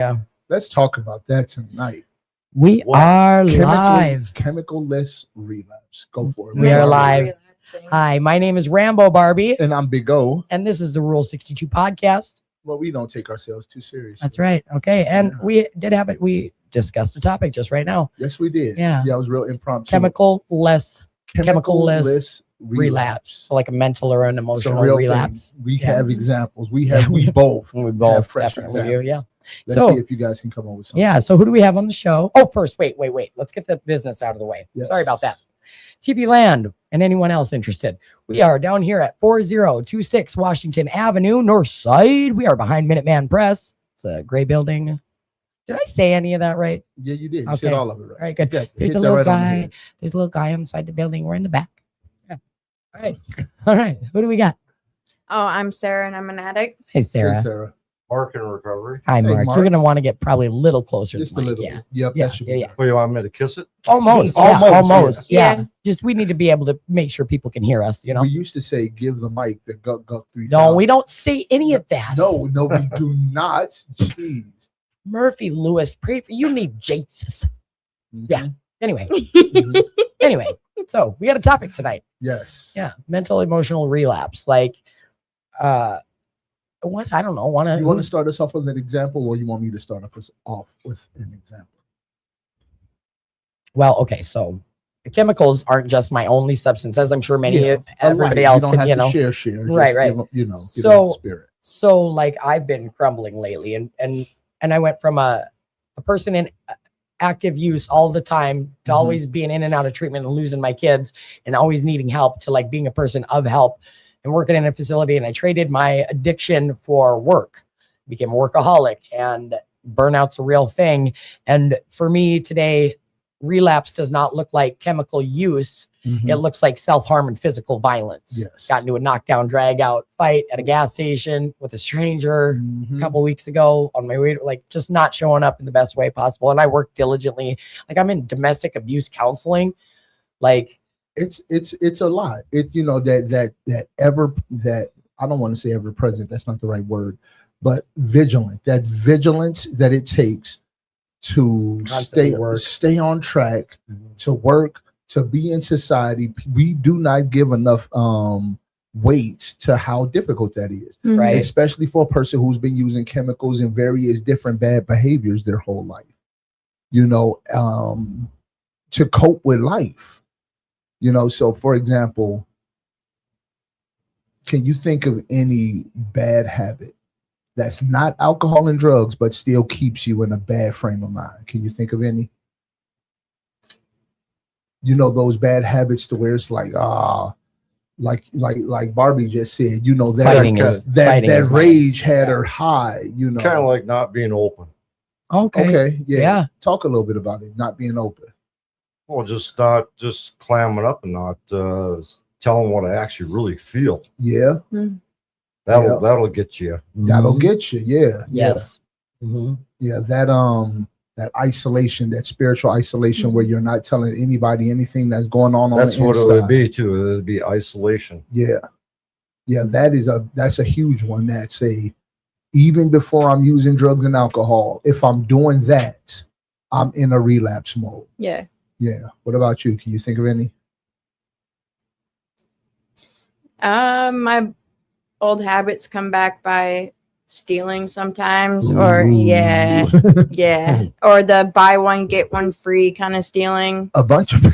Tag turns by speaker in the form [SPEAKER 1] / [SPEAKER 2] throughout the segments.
[SPEAKER 1] Yeah.
[SPEAKER 2] Let's talk about that tonight.
[SPEAKER 1] We are live.
[SPEAKER 2] Chemical-less relapse. Go for it.
[SPEAKER 1] We are live.
[SPEAKER 3] Relapsing.
[SPEAKER 1] Hi, my name is Rambo Barbie,
[SPEAKER 2] And I'm Big O.
[SPEAKER 1] and this is the Rule 62 podcast.
[SPEAKER 2] Well, we don't take ourselves too seriously.
[SPEAKER 1] That's right. Okay. And
[SPEAKER 2] Yeah.
[SPEAKER 1] we did have it. We discussed a topic just right now.
[SPEAKER 2] Yes, we did.
[SPEAKER 1] Yeah.
[SPEAKER 2] Yeah, it was real impromptu.
[SPEAKER 1] Chemical-less
[SPEAKER 2] Chemical-less
[SPEAKER 1] relapse. So like a mental or an
[SPEAKER 2] It's a
[SPEAKER 1] emotional
[SPEAKER 2] real
[SPEAKER 1] relapse.
[SPEAKER 2] thing. We
[SPEAKER 1] Yeah.
[SPEAKER 2] have examples. We
[SPEAKER 1] Yeah.
[SPEAKER 2] both.
[SPEAKER 1] We
[SPEAKER 2] have
[SPEAKER 1] both
[SPEAKER 2] fresh
[SPEAKER 1] definitely do. Yeah.
[SPEAKER 2] examples. Let's
[SPEAKER 1] So-
[SPEAKER 2] see if you guys can come up with something.
[SPEAKER 1] Yeah. So who do we have on the show? Oh, first, wait. Let's get the business out of the way.
[SPEAKER 2] Yes.
[SPEAKER 1] Sorry about that. TV Land and anyone else interested. We are down here at 4026 Washington Avenue, North Side. We are behind Minuteman Press. It's a gray building. Did I say any of that right?
[SPEAKER 2] Yeah, you did. You
[SPEAKER 1] Okay.
[SPEAKER 2] said all of it right.
[SPEAKER 1] All right, good.
[SPEAKER 2] Yeah,
[SPEAKER 1] There's
[SPEAKER 2] hit
[SPEAKER 1] a
[SPEAKER 2] that
[SPEAKER 1] little
[SPEAKER 2] right on the
[SPEAKER 1] guy.
[SPEAKER 2] head.
[SPEAKER 1] There's a little guy inside the building. We're in the back. Yeah. All right. All right. Who do we got?
[SPEAKER 3] Oh, I'm Sarah and I'm an addict.
[SPEAKER 1] Hey,
[SPEAKER 2] Hey,
[SPEAKER 1] Sarah.
[SPEAKER 2] Sarah.
[SPEAKER 4] Mark in recovery.
[SPEAKER 1] Hi, Mark.
[SPEAKER 2] Mark.
[SPEAKER 1] You're going to want to get probably a little closer
[SPEAKER 2] Just
[SPEAKER 1] to
[SPEAKER 2] a
[SPEAKER 1] the mic.
[SPEAKER 2] little
[SPEAKER 1] Yeah.
[SPEAKER 2] bit. Yep,
[SPEAKER 1] Yeah,
[SPEAKER 2] that should
[SPEAKER 1] yeah,
[SPEAKER 2] be
[SPEAKER 1] yeah.
[SPEAKER 2] better.
[SPEAKER 4] Well, you want me to kiss it?
[SPEAKER 1] Almost. Yeah,
[SPEAKER 2] Almost,
[SPEAKER 1] almost.
[SPEAKER 3] yeah.
[SPEAKER 1] Yeah. Just we need to be able to make sure people can hear us, you know?
[SPEAKER 2] We used to say, give the mic the Guck 3000.
[SPEAKER 1] No, we don't say any of that.
[SPEAKER 2] No, we do not. Jeez.
[SPEAKER 1] Murphy Lewis, pray for you. Need Jesus. Yeah.
[SPEAKER 2] Mhm.
[SPEAKER 1] Anyway,
[SPEAKER 2] Mhm.
[SPEAKER 1] anyway. So we got a topic tonight.
[SPEAKER 2] Yes.
[SPEAKER 1] Yeah, mental emotional relapse. Like, what? I don't know.
[SPEAKER 2] You want to start us off with an example, or you want me to start us off with an example?
[SPEAKER 1] Well, okay. So the chemicals aren't just my only substance, as I'm sure many
[SPEAKER 2] Yeah,
[SPEAKER 1] everybody
[SPEAKER 2] alike.
[SPEAKER 1] else
[SPEAKER 2] you don't
[SPEAKER 1] can,
[SPEAKER 2] have
[SPEAKER 1] you
[SPEAKER 2] to
[SPEAKER 1] know.
[SPEAKER 2] share.
[SPEAKER 1] Right,
[SPEAKER 2] Just
[SPEAKER 1] right.
[SPEAKER 2] give 'em, give 'em
[SPEAKER 1] So-
[SPEAKER 2] the spirit.
[SPEAKER 1] So like I've been crumbling lately, and I went from a person in active use all the time to
[SPEAKER 2] Mhm.
[SPEAKER 1] always being in and out of treatment and losing my kids and always needing help to like being a person of help and working in a facility. And I traded my addiction for work, became a workaholic, and burnout's a real thing. And for me today, relapse does not look like chemical use.
[SPEAKER 2] Mhm.
[SPEAKER 1] It looks like self-harm and physical violence.
[SPEAKER 2] Yes.
[SPEAKER 1] Got into a knockdown, drag out fight at a gas station with a stranger
[SPEAKER 2] Mhm.
[SPEAKER 1] a couple weeks ago on my way to like just not showing up in the best way possible. And I work diligently. Like I'm in domestic abuse counseling. Like,
[SPEAKER 2] It's a lot. It that I don't want to say ever present. That's not the right word, but vigilant. That vigilance that it takes to
[SPEAKER 1] Constantly work.
[SPEAKER 2] stay on track,
[SPEAKER 1] Mhm.
[SPEAKER 2] to work, to be in society. We do not give enough weight to how difficult that is,
[SPEAKER 1] Right.
[SPEAKER 2] especially for a person who's been using chemicals and various different bad behaviors their whole life. You know, to cope with life. You know, so for example, can you think of any bad habit that's not alcohol and drugs, but still keeps you in a bad frame of mind? Can you think of any? You know, those bad habits to where it's like, like Barbie just said, you know, that
[SPEAKER 1] Fighting is- fighting is
[SPEAKER 2] that
[SPEAKER 1] my-
[SPEAKER 2] rage had her high, you know.
[SPEAKER 4] Kind of like not being open.
[SPEAKER 1] okay.
[SPEAKER 2] Okay, yeah.
[SPEAKER 1] Yeah.
[SPEAKER 2] Talk a little bit about it, not being open.
[SPEAKER 4] Well, just not just clamming up and not telling what I actually really feel.
[SPEAKER 2] Yeah,
[SPEAKER 4] That'll get you.
[SPEAKER 2] that'll
[SPEAKER 1] Mhm.
[SPEAKER 2] get you. Yeah,
[SPEAKER 1] Yes. Mhm.
[SPEAKER 2] yeah. That isolation, that spiritual isolation, where you're not telling anybody anything that's going on
[SPEAKER 4] That's
[SPEAKER 2] the
[SPEAKER 4] what it
[SPEAKER 2] inside.
[SPEAKER 4] would be too. It'd be isolation.
[SPEAKER 2] Yeah, yeah. That's a huge one. That's even before I'm using drugs and alcohol. If I'm doing that, I'm in a relapse mode.
[SPEAKER 3] Yeah.
[SPEAKER 2] Yeah. What about you? Can you think of any?
[SPEAKER 3] My old habits come back by stealing sometimes, or
[SPEAKER 2] Ooh.
[SPEAKER 3] yeah, or the buy one get one free kind of stealing.
[SPEAKER 2] A bunch of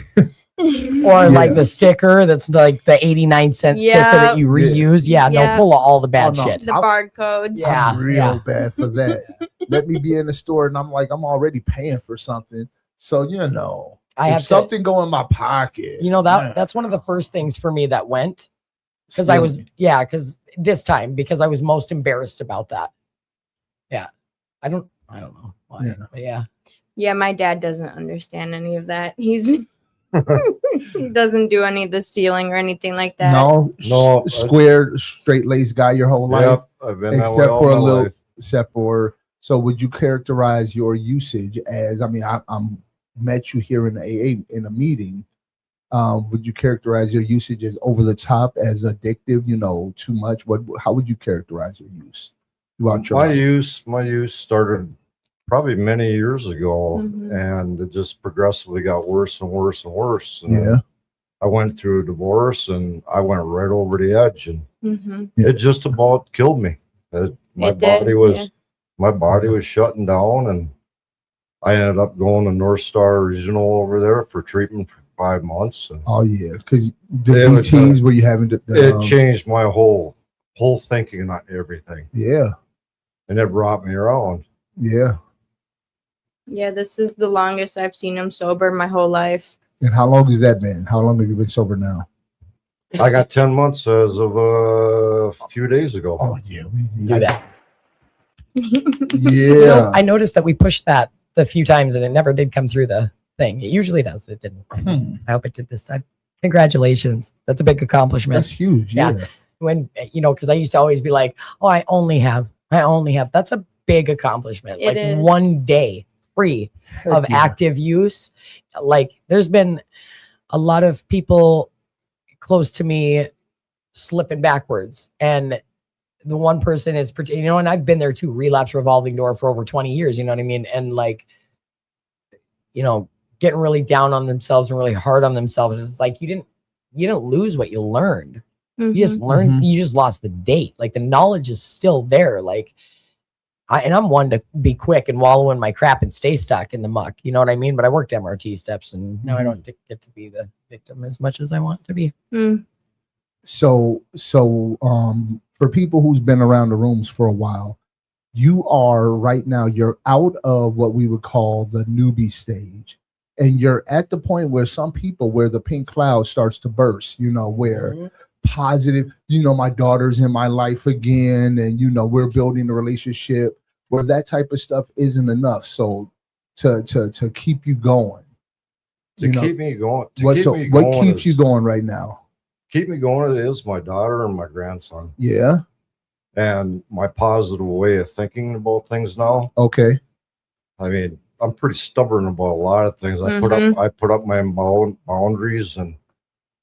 [SPEAKER 1] Or like
[SPEAKER 2] Yeah.
[SPEAKER 1] the sticker that's like the 89-cent sticker that you
[SPEAKER 2] Yeah.
[SPEAKER 1] reuse. Yeah, no,
[SPEAKER 3] Yeah.
[SPEAKER 1] full of all the bad
[SPEAKER 2] Oh, no.
[SPEAKER 1] shit.
[SPEAKER 3] The
[SPEAKER 2] I'm-
[SPEAKER 3] barcodes.
[SPEAKER 1] Yeah.
[SPEAKER 2] I'm real bad for that. Let me be in the store and I'm like, I'm already paying for something. So, you know,
[SPEAKER 1] I
[SPEAKER 2] if
[SPEAKER 1] have to,
[SPEAKER 2] something go in my pocket.
[SPEAKER 1] you know, that
[SPEAKER 2] man,
[SPEAKER 1] that's one of the first things for me that went because I was,
[SPEAKER 2] stealing.
[SPEAKER 1] because this time, because I was most embarrassed about that. Yeah. I don't know why.
[SPEAKER 2] Yeah.
[SPEAKER 1] But yeah.
[SPEAKER 3] Yeah, my dad doesn't understand any of that. He doesn't do any of the stealing or anything like that.
[SPEAKER 4] No,
[SPEAKER 2] square, straight-laced guy your whole life,
[SPEAKER 4] Yep, I've been that way
[SPEAKER 2] except
[SPEAKER 4] all
[SPEAKER 2] for
[SPEAKER 4] my
[SPEAKER 2] a little,
[SPEAKER 4] life.
[SPEAKER 2] except for. So, would you characterize your usage as? I mean, I'm met you here in the AA in a meeting. Would you characterize your usage as over the top, as addictive? You know, too much. How would you characterize your use throughout your
[SPEAKER 4] My
[SPEAKER 2] life?
[SPEAKER 4] use started probably many years ago,
[SPEAKER 3] Mhm.
[SPEAKER 4] and it just progressively got worse and worse and worse. And
[SPEAKER 2] Yeah.
[SPEAKER 4] I went through a divorce, and I went right over the edge, and
[SPEAKER 3] Mhm.
[SPEAKER 2] Yeah.
[SPEAKER 4] it just about killed me. My
[SPEAKER 3] It did,
[SPEAKER 4] body was
[SPEAKER 3] yeah.
[SPEAKER 4] my body was shutting down, and I ended up going to North Star Regional over there for treatment for 5 months. And
[SPEAKER 2] Oh yeah, because the
[SPEAKER 4] It was,
[SPEAKER 2] DTs were you having
[SPEAKER 4] it changed my whole thinking on everything,
[SPEAKER 2] yeah,
[SPEAKER 4] and it brought me around.
[SPEAKER 2] yeah.
[SPEAKER 3] Yeah, this is the longest I've seen him sober my whole life.
[SPEAKER 2] And how long has that been? How long have you been sober now?
[SPEAKER 4] I got 10 months as of a few days ago.
[SPEAKER 2] Oh yeah,
[SPEAKER 1] I bet.
[SPEAKER 2] yeah.
[SPEAKER 1] You know, I noticed that we pushed that a few times and it never did come through the thing. It usually does. It didn't. I hope it did this time. Congratulations. That's a big accomplishment.
[SPEAKER 2] That's huge. Yeah.
[SPEAKER 1] When, you know, because I used to always be like, oh, I only have. That's a big accomplishment.
[SPEAKER 3] It
[SPEAKER 1] Like
[SPEAKER 3] is.
[SPEAKER 1] 1 day free
[SPEAKER 2] Heck
[SPEAKER 1] of
[SPEAKER 2] yeah.
[SPEAKER 1] active use. Like there's been a lot of people close to me slipping backwards, and the one person is, you know, and I've been there too, relapse revolving door for over 20 years, you know what I mean? And like, you know, getting really down on themselves and really hard on themselves. It's like, you didn't lose what you learned. You just learned,
[SPEAKER 2] Mhm.
[SPEAKER 1] you just lost the date. Like the knowledge is still there. Like I'm one to be quick and wallow in my crap and stay stuck in the muck. You know what I mean? But I worked MRT steps, and now I don't get to be the victim as much as I want to be.
[SPEAKER 2] So for people who's been around the rooms for a while, you are right now, you're out of what we would call the newbie stage, and you're at the point where some people, where the pink cloud starts to burst, you know, where positive, you know, my daughter's in my life again, and you know, we're building a relationship, where that type of stuff isn't enough. So to keep you going,
[SPEAKER 4] To
[SPEAKER 2] you know,
[SPEAKER 4] keep me going.
[SPEAKER 2] what keeps you going right now?
[SPEAKER 4] Keep me going is my daughter and my grandson,
[SPEAKER 2] Yeah.
[SPEAKER 4] and my positive way of thinking about things now.
[SPEAKER 2] Okay.
[SPEAKER 4] I mean, I'm pretty stubborn about a lot of things. I put up my boundaries, and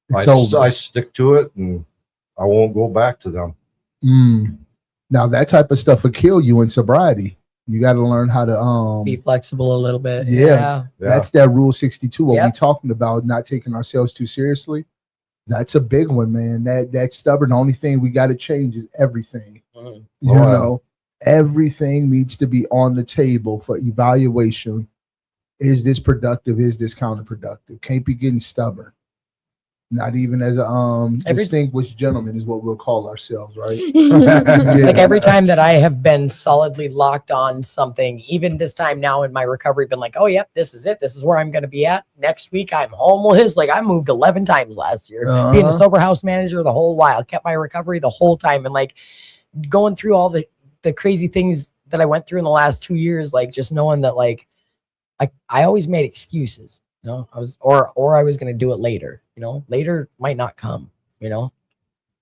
[SPEAKER 2] It's over.
[SPEAKER 4] I stick to it, and I won't go back to them.
[SPEAKER 2] Now that type of stuff will kill you in sobriety. You got to learn how to
[SPEAKER 1] Be flexible a little bit.
[SPEAKER 2] Yeah. That's that rule 62. What we
[SPEAKER 1] Yep.
[SPEAKER 2] talking about, not taking ourselves too seriously. That's a big one, man. That stubborn. The only thing we got to change is everything. You know, everything needs to be on the table for evaluation. Is this productive? Is this counterproductive? Can't be getting stubborn. Not even as a distinguished gentleman is what we'll call ourselves, right?
[SPEAKER 1] Like every time that I have been solidly locked on something, even this time now in my recovery, been like, oh, yep, this is it. This is where I'm going to be at. Next week, I'm homeless. Like I moved 11 times last year, being a sober house manager the whole while, kept my recovery the whole time. And like going through all the crazy things that I went through in the last 2 years, like just knowing that like I always made excuses. You know, I was going to do it later. You know, later might not come. You know,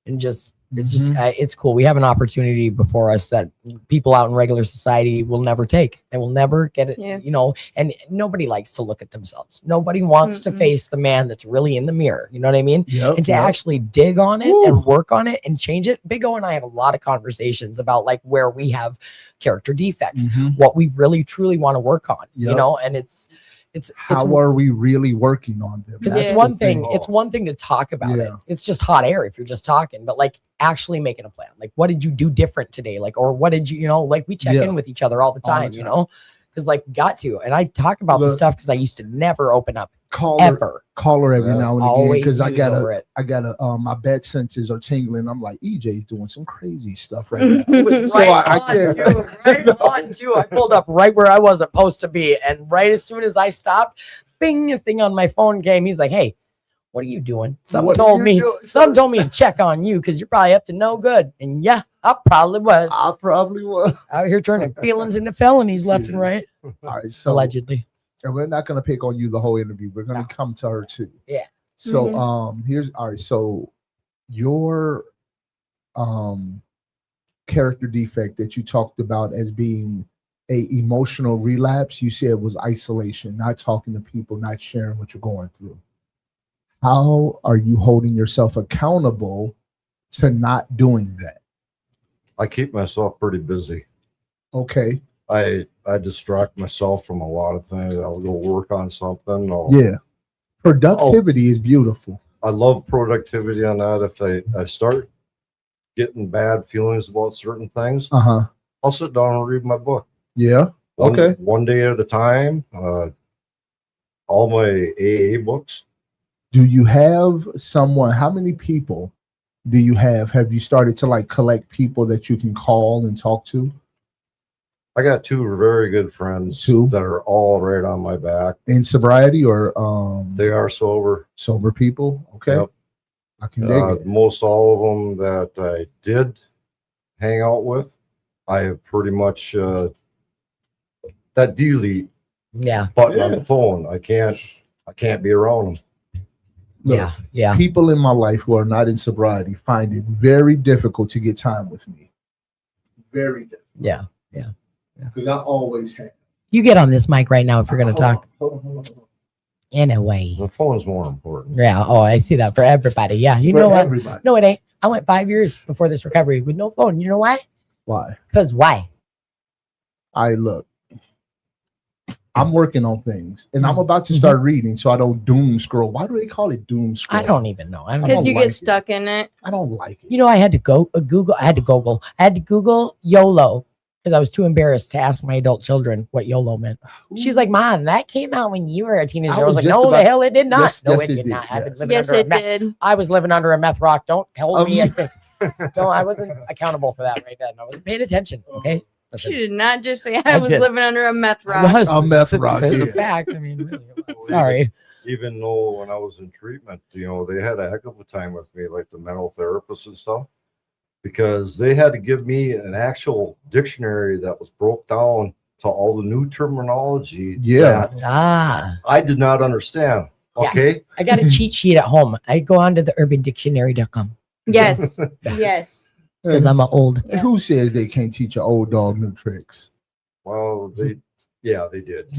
[SPEAKER 1] and just it's cool. We have an opportunity before us that people out in regular society will never take. They will never get it.
[SPEAKER 3] Yeah.
[SPEAKER 1] You know, and nobody likes to look at themselves. Nobody wants to face the man that's really in the mirror. You know what I mean? And to actually dig on it and work on it and change it. Big O and I have a lot of conversations about like where we have character defects, what we really truly want to work on. You know, and it's
[SPEAKER 2] how are we really working on them?
[SPEAKER 1] Because it's one thing. It's one thing to talk about it. It's just hot air if you're just talking. But like actually making a plan. Like, what did you do different today? Like, or what did you know? Like we check in with each other all the time. You know, because like got to. And I talk about this stuff because I used to never open up. Call her
[SPEAKER 2] every now and again because I gotta my bed senses are tingling. I'm like, EJ's doing some crazy stuff right now. So I
[SPEAKER 1] pulled up right where I was supposed to be, and right as soon as I stopped, bing, a thing on my phone came. He's like, "Hey, what are you doing?" Someone told me to check on you because you're probably up to no good. And yeah, I probably was out here turning feelings into felonies left and right.
[SPEAKER 2] All right, so
[SPEAKER 1] allegedly.
[SPEAKER 2] And we're not going to pick on you the whole interview. We're going to come to her too.
[SPEAKER 1] Yeah.
[SPEAKER 2] So here's all right. So your character defect that you talked about as being a emotional relapse, you said was isolation, not talking to people, not sharing what you're going through. How are you holding yourself accountable to not doing that?
[SPEAKER 4] I keep myself pretty busy.
[SPEAKER 2] Okay.
[SPEAKER 4] I distract myself from a lot of things. I'll go work on something.
[SPEAKER 2] Yeah. Productivity is beautiful.
[SPEAKER 4] I love productivity on that. If I start getting bad feelings about certain things, I'll sit down and read my book.
[SPEAKER 2] Yeah. Okay.
[SPEAKER 4] One day at a time. All my AA books.
[SPEAKER 2] Do you have someone? How many people do you have? Have you started to like collect people that you can call and talk to?
[SPEAKER 4] I got two very good friends that are all right on my back.
[SPEAKER 2] In sobriety or
[SPEAKER 4] they are sober.
[SPEAKER 2] Sober people. Okay. Yep. I can dig it.
[SPEAKER 4] Most all of them that I did hang out with, I have pretty much that delete button on the phone. I can't be around them.
[SPEAKER 2] Look, people in my life who are not in sobriety find it very difficult to get time with me. Very difficult.
[SPEAKER 1] Yeah.
[SPEAKER 2] Because I always have.
[SPEAKER 1] You get on this mic right now if you're going to talk.
[SPEAKER 2] Hold on.
[SPEAKER 1] Anyway.
[SPEAKER 4] The phone's more important.
[SPEAKER 1] Yeah. Oh, I see that for everybody. Yeah. You know what? Everybody. No, it ain't. I went 5 years before this recovery with no phone. You know why?
[SPEAKER 2] Why?
[SPEAKER 1] Because why?
[SPEAKER 2] Look. I'm working on things, and I'm about to start reading, so I don't doom scroll. Why do they call it doom scroll?
[SPEAKER 1] I don't even know.
[SPEAKER 3] Because you get stuck in it.
[SPEAKER 2] I don't like it.
[SPEAKER 1] You know, I had to Google. I had to Google YOLO because I was too embarrassed to ask my adult children what YOLO meant. She's like, "Mom, that came out when you were a teenager." I was like, "No, the hell it did not. No, it did not.
[SPEAKER 3] Yes, it did.
[SPEAKER 1] I was living under a meth rock. Don't hold me. I wasn't accountable for that right then. I wasn't paying attention. Okay."
[SPEAKER 3] She did not just say I was living under a meth rock.
[SPEAKER 2] A meth rock.
[SPEAKER 1] It's a fact. I mean, really, sorry.
[SPEAKER 4] Even though when I was in treatment, they had a heck of a time with me, like the mental therapists and stuff, because they had to give me an actual dictionary that was broke down to all the new terminology.
[SPEAKER 2] Yeah.
[SPEAKER 4] I did not understand. Okay.
[SPEAKER 1] Yeah. I got a cheat sheet at home. I go on to the urbandictionary.com.
[SPEAKER 3] Yes. Yes.
[SPEAKER 1] Because I'm old.
[SPEAKER 2] Who says they can't teach an old dog new tricks?
[SPEAKER 4] Well, they did.
[SPEAKER 2] Yeah, they did.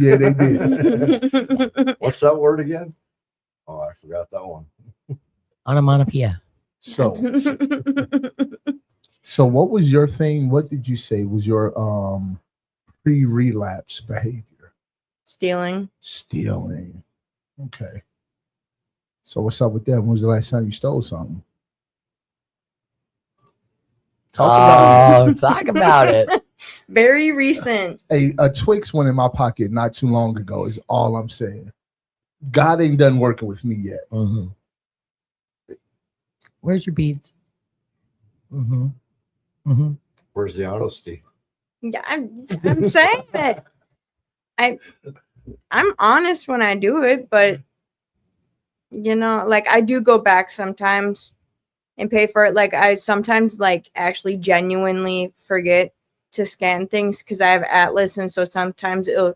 [SPEAKER 4] What's that word again? Oh, I forgot that one.
[SPEAKER 1] Onomatopoeia.
[SPEAKER 2] So what was your thing? What did you say was your pre-relapse behavior?
[SPEAKER 3] Stealing.
[SPEAKER 2] Okay. So what's up with that? When was the last time you stole something?
[SPEAKER 1] Talk about it.
[SPEAKER 3] Very recent.
[SPEAKER 2] A Twix went in my pocket not too long ago is all I'm saying. God ain't done working with me yet.
[SPEAKER 1] Mm-hmm. Where's your beads? Mm-hmm. Mm-hmm.
[SPEAKER 4] Where's the honesty?
[SPEAKER 3] Yeah, I'm saying that I'm honest when I do it, but like I do go back sometimes and pay for it. Like I sometimes actually genuinely forget to scan things because I have Atlas, and so sometimes it'll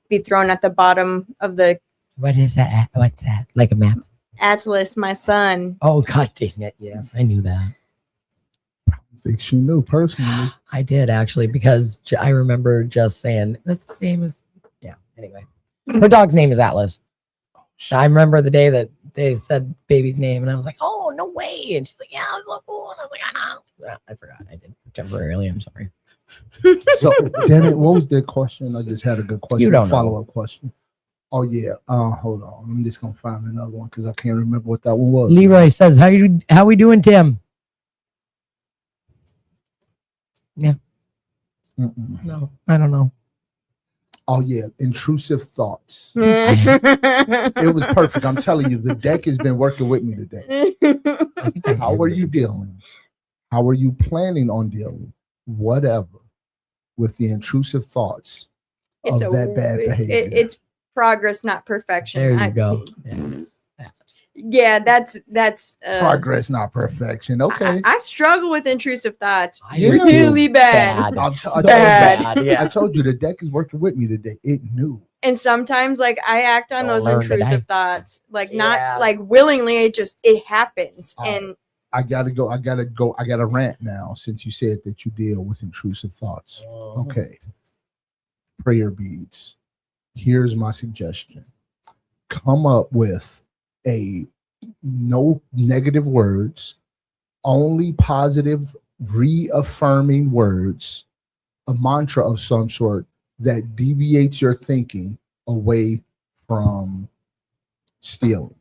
[SPEAKER 3] be thrown at the bottom of the.
[SPEAKER 1] What is that? What's that? Like a map?
[SPEAKER 3] Atlas, my son.
[SPEAKER 1] Oh, God dang it! Yes, I knew that.
[SPEAKER 2] I think she knew personally.
[SPEAKER 1] I did actually, because I remember just saying that's the same as. Yeah. Anyway, her dog's name is Atlas. I remember the day that they said baby's name, and I was like, "Oh, no way!" And she's like, "Yeah, it's so cool." And I was like, "I know." Yeah, I forgot. I did temporarily. I'm sorry.
[SPEAKER 2] So, damn it, what was the question? I just had a good question.
[SPEAKER 1] You don't
[SPEAKER 2] follow-up question. Oh yeah. Hold on. I'm just gonna find another one because I can't remember what that one was.
[SPEAKER 1] Leroy says, "How we doing, Tim?" Yeah. No, I don't know.
[SPEAKER 2] Oh yeah, intrusive thoughts. It was perfect. I'm telling you, the deck has been working with me today. How are you dealing? How are you planning on dealing? Whatever with the intrusive thoughts of that bad behavior.
[SPEAKER 3] It's progress, not perfection.
[SPEAKER 1] There you go.
[SPEAKER 3] Yeah, that's
[SPEAKER 2] progress, not perfection. Okay.
[SPEAKER 3] I struggle with intrusive thoughts
[SPEAKER 2] Yeah.
[SPEAKER 3] really bad.
[SPEAKER 2] I told you the deck is working with me today. It knew.
[SPEAKER 3] And sometimes I act on those intrusive thoughts, not willingly. It happens. And
[SPEAKER 2] I gotta go. I gotta rant now since you said that you deal with intrusive thoughts. Okay. Prayer beads. Here's my suggestion. Come up with no negative words, only positive reaffirming words, a mantra of some sort that deviates your thinking away from stealing.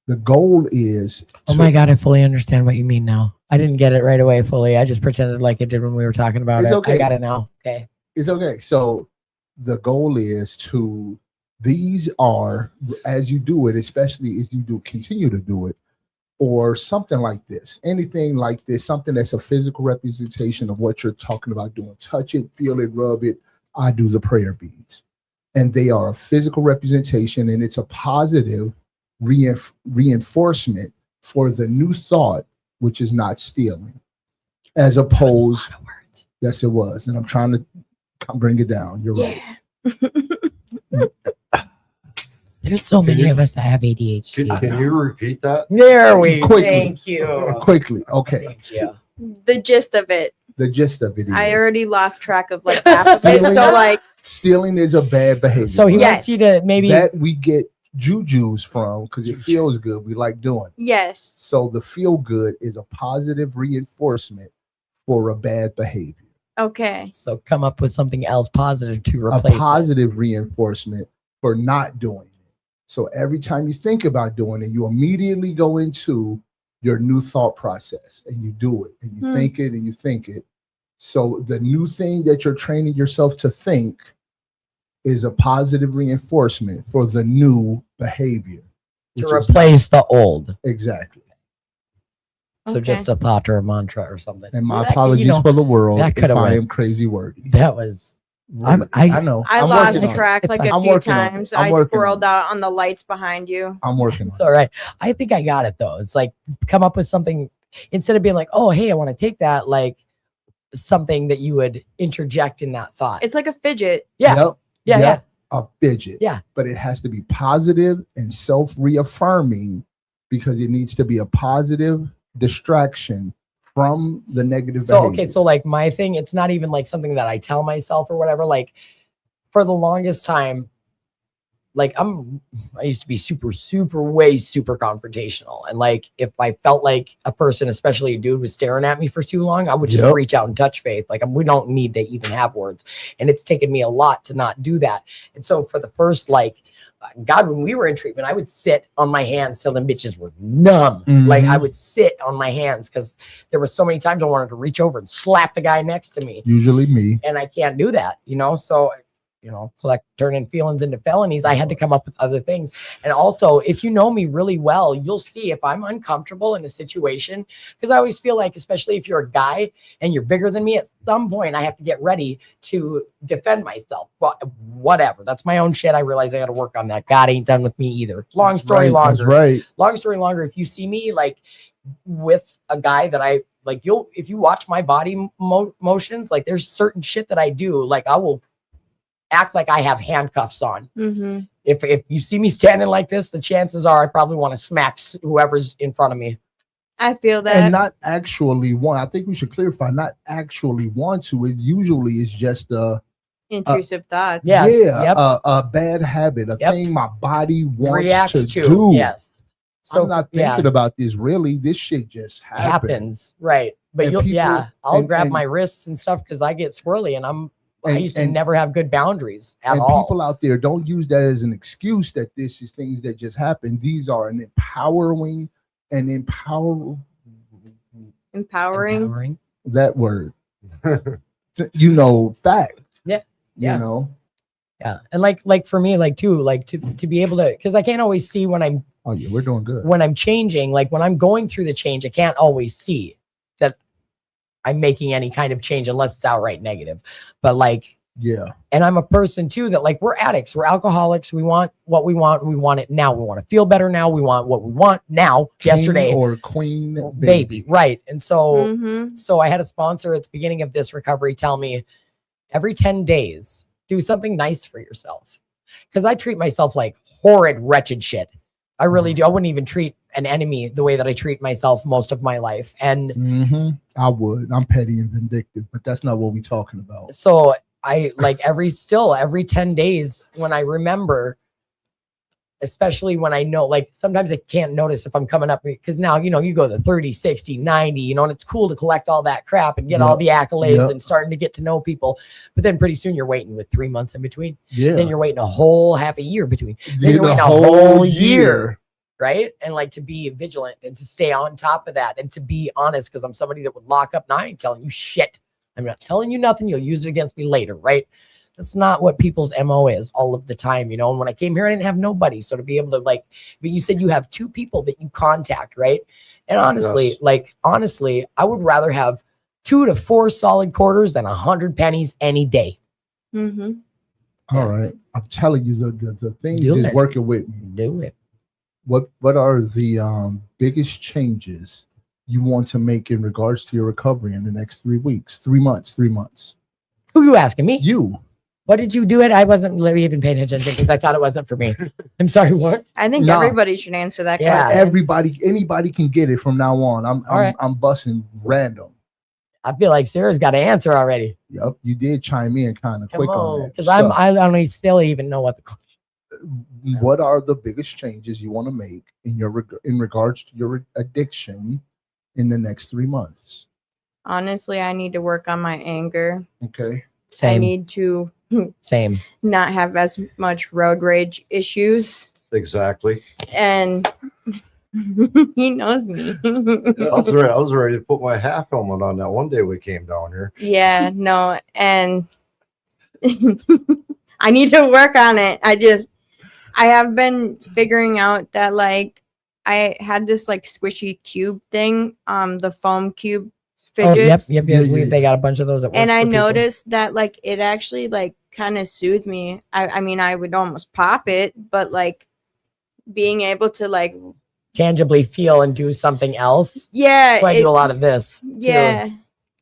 [SPEAKER 2] The goal is
[SPEAKER 1] Oh my God, I fully understand what you mean now. I didn't get it right away fully. I just pretended like it did when we were talking about
[SPEAKER 2] It's
[SPEAKER 1] it.
[SPEAKER 2] okay.
[SPEAKER 1] I got it now. Okay.
[SPEAKER 2] It's okay. So the goal is these are, as you do it, especially as you do continue to do it, or something like this, anything like this, something that's a physical representation of what you're talking about doing. Touch it, feel it, rub it. I do the prayer beads. And they are a physical representation, and it's a positive reinforcement for the new thought, which is not stealing. As opposed,
[SPEAKER 1] That was a lot of words.
[SPEAKER 2] yes, it was. And I'm trying to bring it down. You're right.
[SPEAKER 1] There's so many of us that have ADHD.
[SPEAKER 4] Can you repeat that?
[SPEAKER 1] There we
[SPEAKER 2] Quickly.
[SPEAKER 1] Thank you.
[SPEAKER 2] Quickly. Okay.
[SPEAKER 1] Thank you.
[SPEAKER 3] The gist of it.
[SPEAKER 2] The gist of it is
[SPEAKER 3] I already lost track of like half of it.
[SPEAKER 2] Stealing.
[SPEAKER 3] So like,
[SPEAKER 2] stealing is a bad behavior.
[SPEAKER 1] So he
[SPEAKER 3] Yes.
[SPEAKER 1] wants you to maybe
[SPEAKER 2] that we get jujus from because it feels good. We like doing it.
[SPEAKER 3] yes.
[SPEAKER 2] So the feel good is a positive reinforcement for a bad behavior.
[SPEAKER 3] Okay.
[SPEAKER 1] so come up with something else positive to
[SPEAKER 2] A
[SPEAKER 1] replace it.
[SPEAKER 2] positive reinforcement for not doing it. So every time you think about doing it, you immediately go into your new thought process and you do it and you think it and you think it. So the new thing that you're training yourself to think is a positive reinforcement for the new behavior.
[SPEAKER 1] to
[SPEAKER 2] which is-
[SPEAKER 1] replace the old.
[SPEAKER 2] exactly.
[SPEAKER 1] So
[SPEAKER 3] Okay.
[SPEAKER 1] just a thought or a mantra or something.
[SPEAKER 2] And my
[SPEAKER 1] That-
[SPEAKER 2] apologies
[SPEAKER 1] you know,
[SPEAKER 2] for the world
[SPEAKER 1] that
[SPEAKER 2] if
[SPEAKER 1] coulda
[SPEAKER 2] I
[SPEAKER 1] went.
[SPEAKER 2] am crazy wordy.
[SPEAKER 1] that was I'm-
[SPEAKER 2] I know.
[SPEAKER 3] I
[SPEAKER 2] I'm
[SPEAKER 3] lost
[SPEAKER 2] working on it.
[SPEAKER 3] track
[SPEAKER 1] It's
[SPEAKER 3] like
[SPEAKER 1] fine.
[SPEAKER 3] a
[SPEAKER 2] I'm
[SPEAKER 3] few
[SPEAKER 2] working on it.
[SPEAKER 3] times.
[SPEAKER 2] I'm
[SPEAKER 3] I
[SPEAKER 2] working on
[SPEAKER 3] squirreled
[SPEAKER 2] it.
[SPEAKER 3] out on the lights behind you.
[SPEAKER 2] I'm working on
[SPEAKER 1] it's all right. I think I got it though. It's like come up with something instead of being like, oh hey, I want to take that, like something that you would interject in that thought.
[SPEAKER 3] It's like a fidget.
[SPEAKER 1] yeah.
[SPEAKER 2] Yep.
[SPEAKER 1] Yeah,
[SPEAKER 2] Yep. A fidget.
[SPEAKER 1] Yeah.
[SPEAKER 2] But it has to be positive and self-reaffirming because it needs to be a positive distraction from the negative
[SPEAKER 1] So
[SPEAKER 2] behavior.
[SPEAKER 1] okay, so like my thing, it's not even like something that I tell myself or whatever. Like for the longest time, like I used to be super confrontational. And like if I felt like a person, especially a dude, was staring at me for too long, I would just
[SPEAKER 2] Yep.
[SPEAKER 1] reach out and touch Faith. Like we don't need to even have words. And it's taken me a lot to not do that. And so for the first God, when we were in treatment, I would sit on my hands till them bitches were numb. Like I
[SPEAKER 2] Mhm.
[SPEAKER 1] would sit on my hands because there were so many times I wanted to reach over and slap the guy next to me.
[SPEAKER 2] Usually me.
[SPEAKER 1] And I can't do that, So, turning feelings into felonies, I had to come up with other things. And also, if you know me really well, you'll see if I'm uncomfortable in a situation, because I always feel like, especially if you're a guy and you're bigger than me, at some point I have to get ready to defend myself. But whatever, that's my own shit. I realize I got to work on that. God ain't done with me either. Long story
[SPEAKER 2] Right,
[SPEAKER 1] longer.
[SPEAKER 2] That's right.
[SPEAKER 1] Long story longer, if you see me like with a guy that I like, if you watch my body motions, like there's certain shit that I do, like I will act like I have handcuffs on.
[SPEAKER 3] Mm-hmm.
[SPEAKER 1] If you see me standing like this, the chances are I probably want to smack whoever's in front of me.
[SPEAKER 3] I feel that.
[SPEAKER 2] And not actually want. I think we should clarify. Not actually want to. It usually is just
[SPEAKER 3] Intrusive thoughts.
[SPEAKER 1] Yeah. Yes, yep.
[SPEAKER 2] a bad habit, a
[SPEAKER 1] Yep.
[SPEAKER 2] thing my body wants
[SPEAKER 1] Reacts
[SPEAKER 2] to
[SPEAKER 1] to
[SPEAKER 2] do.
[SPEAKER 1] yes. So
[SPEAKER 2] I'm not thinking about this really. This shit just
[SPEAKER 1] happens. Right. But
[SPEAKER 2] And
[SPEAKER 1] you'll
[SPEAKER 2] people-
[SPEAKER 1] I'll
[SPEAKER 2] and-
[SPEAKER 1] grab
[SPEAKER 2] and-
[SPEAKER 1] my wrists and stuff because I get swirly and I
[SPEAKER 2] And-
[SPEAKER 1] used to
[SPEAKER 2] and-
[SPEAKER 1] never have good boundaries at
[SPEAKER 2] And
[SPEAKER 1] all.
[SPEAKER 2] people out there, don't use that as an excuse that this is things that just happen. These are an empowering
[SPEAKER 3] Empowering.
[SPEAKER 2] that word. Fact.
[SPEAKER 1] Yeah. Yeah.
[SPEAKER 2] You know.
[SPEAKER 1] Yeah. And like for me, like too, like to be able to, because I can't always see when I'm
[SPEAKER 2] Oh yeah, we're doing good.
[SPEAKER 1] changing, like when I'm going through the change, I can't always see that I'm making any kind of change unless it's outright negative. But like,
[SPEAKER 2] Yeah.
[SPEAKER 1] and I'm a person too that like we're addicts, we're alcoholics. We want what we want. We want it now. We want to feel better now. We want what we want now.
[SPEAKER 2] King
[SPEAKER 1] Yesterday,
[SPEAKER 2] or queen
[SPEAKER 1] baby, right? And so,
[SPEAKER 3] Mm-hmm.
[SPEAKER 1] so I had a sponsor at the beginning of this recovery tell me every 10 days, do something nice for yourself. Because I treat myself like horrid, wretched shit. I really do. I wouldn't even treat an enemy the way that I treat myself most of my life. And
[SPEAKER 2] Mm-hmm. I would. I'm petty and vindictive, but that's not what we're talking about.
[SPEAKER 1] so I like every 10 days when I remember especially when I know, like sometimes I can't notice if I'm coming up because now, you go the 30, 60, 90, and it's cool to collect all that crap and get all the accolades and starting to get to know people. But then pretty soon you're waiting with 3 months in between.
[SPEAKER 2] Yeah.
[SPEAKER 1] Then you're waiting a whole half a year between. Then you're waiting a whole year. Right. And like to be vigilant and to stay on top of that and to be honest, because I'm somebody that would lock up. Now I ain't telling you shit. I'm not telling you nothing. You'll use it against me later. Right. That's not what people's MO is all of the time, And when I came here, I didn't have nobody. So to be able to but you said you have 2 people that you contact, right? And honestly, I would rather have 2 to 4 solid quarters than 100 pennies any day.
[SPEAKER 3] Mm-hmm.
[SPEAKER 2] All right. I'm telling you, the things is working with me.
[SPEAKER 1] Do it.
[SPEAKER 2] What are the biggest changes you want to make in regards to your recovery in the next 3 weeks, 3 months, 3 months?
[SPEAKER 1] Who are you asking me?
[SPEAKER 2] You.
[SPEAKER 1] What did you do it? I wasn't really even paying attention because I thought it wasn't for me. I'm sorry, what?
[SPEAKER 3] I think everybody should answer that question.
[SPEAKER 2] Anybody can get it from now on. I'm busting random.
[SPEAKER 1] I feel like Sarah's got an answer already.
[SPEAKER 2] Yep, you did chime in kind of quick on that.
[SPEAKER 1] Because I don't still even know what
[SPEAKER 2] what are the biggest changes you want to make in regards to your addiction in the next 3 months?
[SPEAKER 3] Honestly, I need to work on my anger.
[SPEAKER 2] Okay.
[SPEAKER 3] I need to not have as much road rage issues.
[SPEAKER 4] Exactly.
[SPEAKER 3] And he knows me.
[SPEAKER 4] I was ready to put my half helmet on that one day we came down here.
[SPEAKER 3] Yeah, no, and I need to work on it. I have been figuring out that I had this squishy cube thing, the foam cube fidgets.
[SPEAKER 1] Yep. They got a bunch of those at work.
[SPEAKER 3] And I noticed that it actually kind of soothed me. I mean, I would almost pop it, but being able to
[SPEAKER 1] tangibly feel and do something else.
[SPEAKER 3] Yeah.
[SPEAKER 1] So I do a lot of this.
[SPEAKER 3] Yeah.
[SPEAKER 1] Too.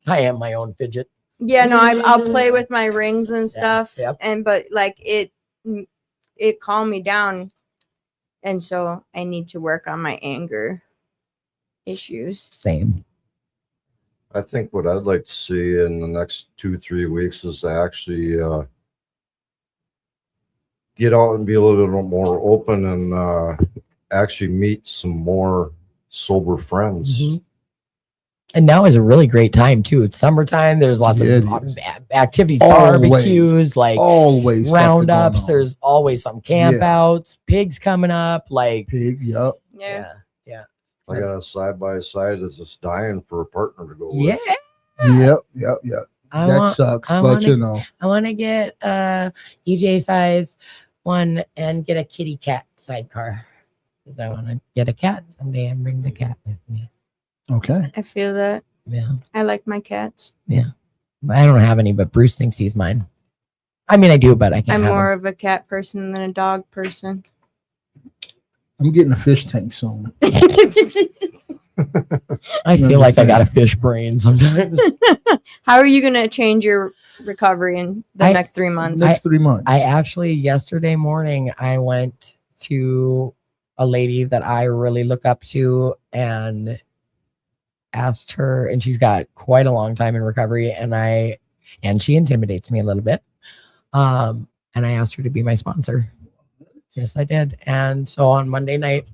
[SPEAKER 1] I am my own fidget.
[SPEAKER 3] Yeah, no, I'll play with my rings and stuff.
[SPEAKER 1] Yeah, yep.
[SPEAKER 3] But it calmed me down. And so I need to work on my anger issues.
[SPEAKER 1] Same.
[SPEAKER 4] I think what I'd like to see in the next 2-3 weeks is to actually get out and be a little bit more open and actually meet some more sober friends.
[SPEAKER 1] Mm-hmm. And now is a really great time too. It's summertime. There's lots of activities, barbecues,
[SPEAKER 2] always
[SPEAKER 1] roundups. There's always some camp outs, pigs coming up,
[SPEAKER 2] pig. Yep.
[SPEAKER 3] Yeah.
[SPEAKER 4] I got a side-by-side that's just dying for a partner to go with.
[SPEAKER 2] Yep. That sucks, but
[SPEAKER 1] I want to get EJ size one and get a kitty cat sidecar because I want to get a cat someday and bring the cat with me.
[SPEAKER 2] Okay.
[SPEAKER 3] I feel that.
[SPEAKER 1] Yeah.
[SPEAKER 3] I like my cats.
[SPEAKER 1] Yeah. I don't have any, but Bruce thinks he's mine. I mean, I do, but I can't.
[SPEAKER 3] I'm more of a cat person than a dog person.
[SPEAKER 2] I'm getting a fish tank soon.
[SPEAKER 1] I feel like I got a fish brain sometimes.
[SPEAKER 3] How are you going to change your recovery in the next 3 months?
[SPEAKER 2] Next 3 months.
[SPEAKER 1] I actually, yesterday morning, I went to a lady that I really look up to and asked her, and she's got quite a long time in recovery, and she intimidates me a little bit. And I asked her to be my sponsor. Yes, I did. And so on Monday night,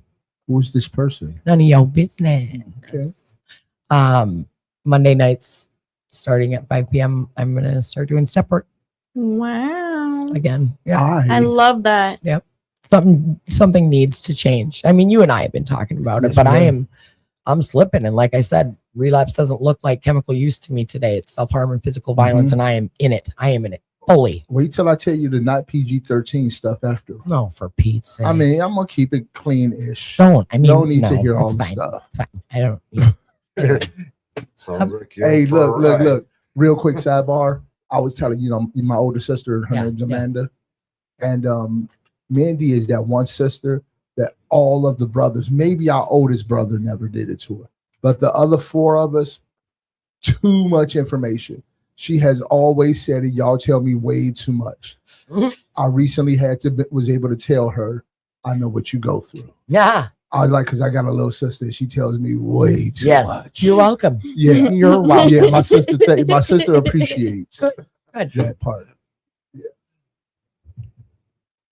[SPEAKER 2] who's this person?
[SPEAKER 1] None of your business.
[SPEAKER 2] Okay.
[SPEAKER 1] Monday nights, starting at 5 p.m., I'm gonna start doing step work.
[SPEAKER 3] Wow.
[SPEAKER 1] Again. Yeah.
[SPEAKER 3] I love that.
[SPEAKER 1] Yep. Something needs to change. I mean, you and I have been talking about it, but I'm slipping. And like I said, relapse doesn't look like chemical use to me today. It's self-harm and physical violence, and I am in it. Fully.
[SPEAKER 2] Wait till I tell you the not PG-13 stuff after.
[SPEAKER 1] No, for Pete's sake.
[SPEAKER 2] I mean, I'm gonna keep it clean-ish.
[SPEAKER 1] Don't
[SPEAKER 2] to hear all the stuff.
[SPEAKER 1] Fine. I don't. Yeah.
[SPEAKER 4] Sounds like you're
[SPEAKER 2] hey, look. Real quick sidebar. I was telling my older sister. Her name's Amanda, and Mandy is that one sister that all of the brothers, maybe our oldest brother, never did it to her, but the other 4 of us, too much information. She has always said it. Y'all tell me way too much. I recently was able to tell her, I know what you go through.
[SPEAKER 1] Yeah.
[SPEAKER 2] Because I got a little sister. She tells me way too much.
[SPEAKER 1] You're welcome.
[SPEAKER 2] Yeah.
[SPEAKER 1] You're welcome.
[SPEAKER 2] Yeah. My sister appreciates that part. Yeah.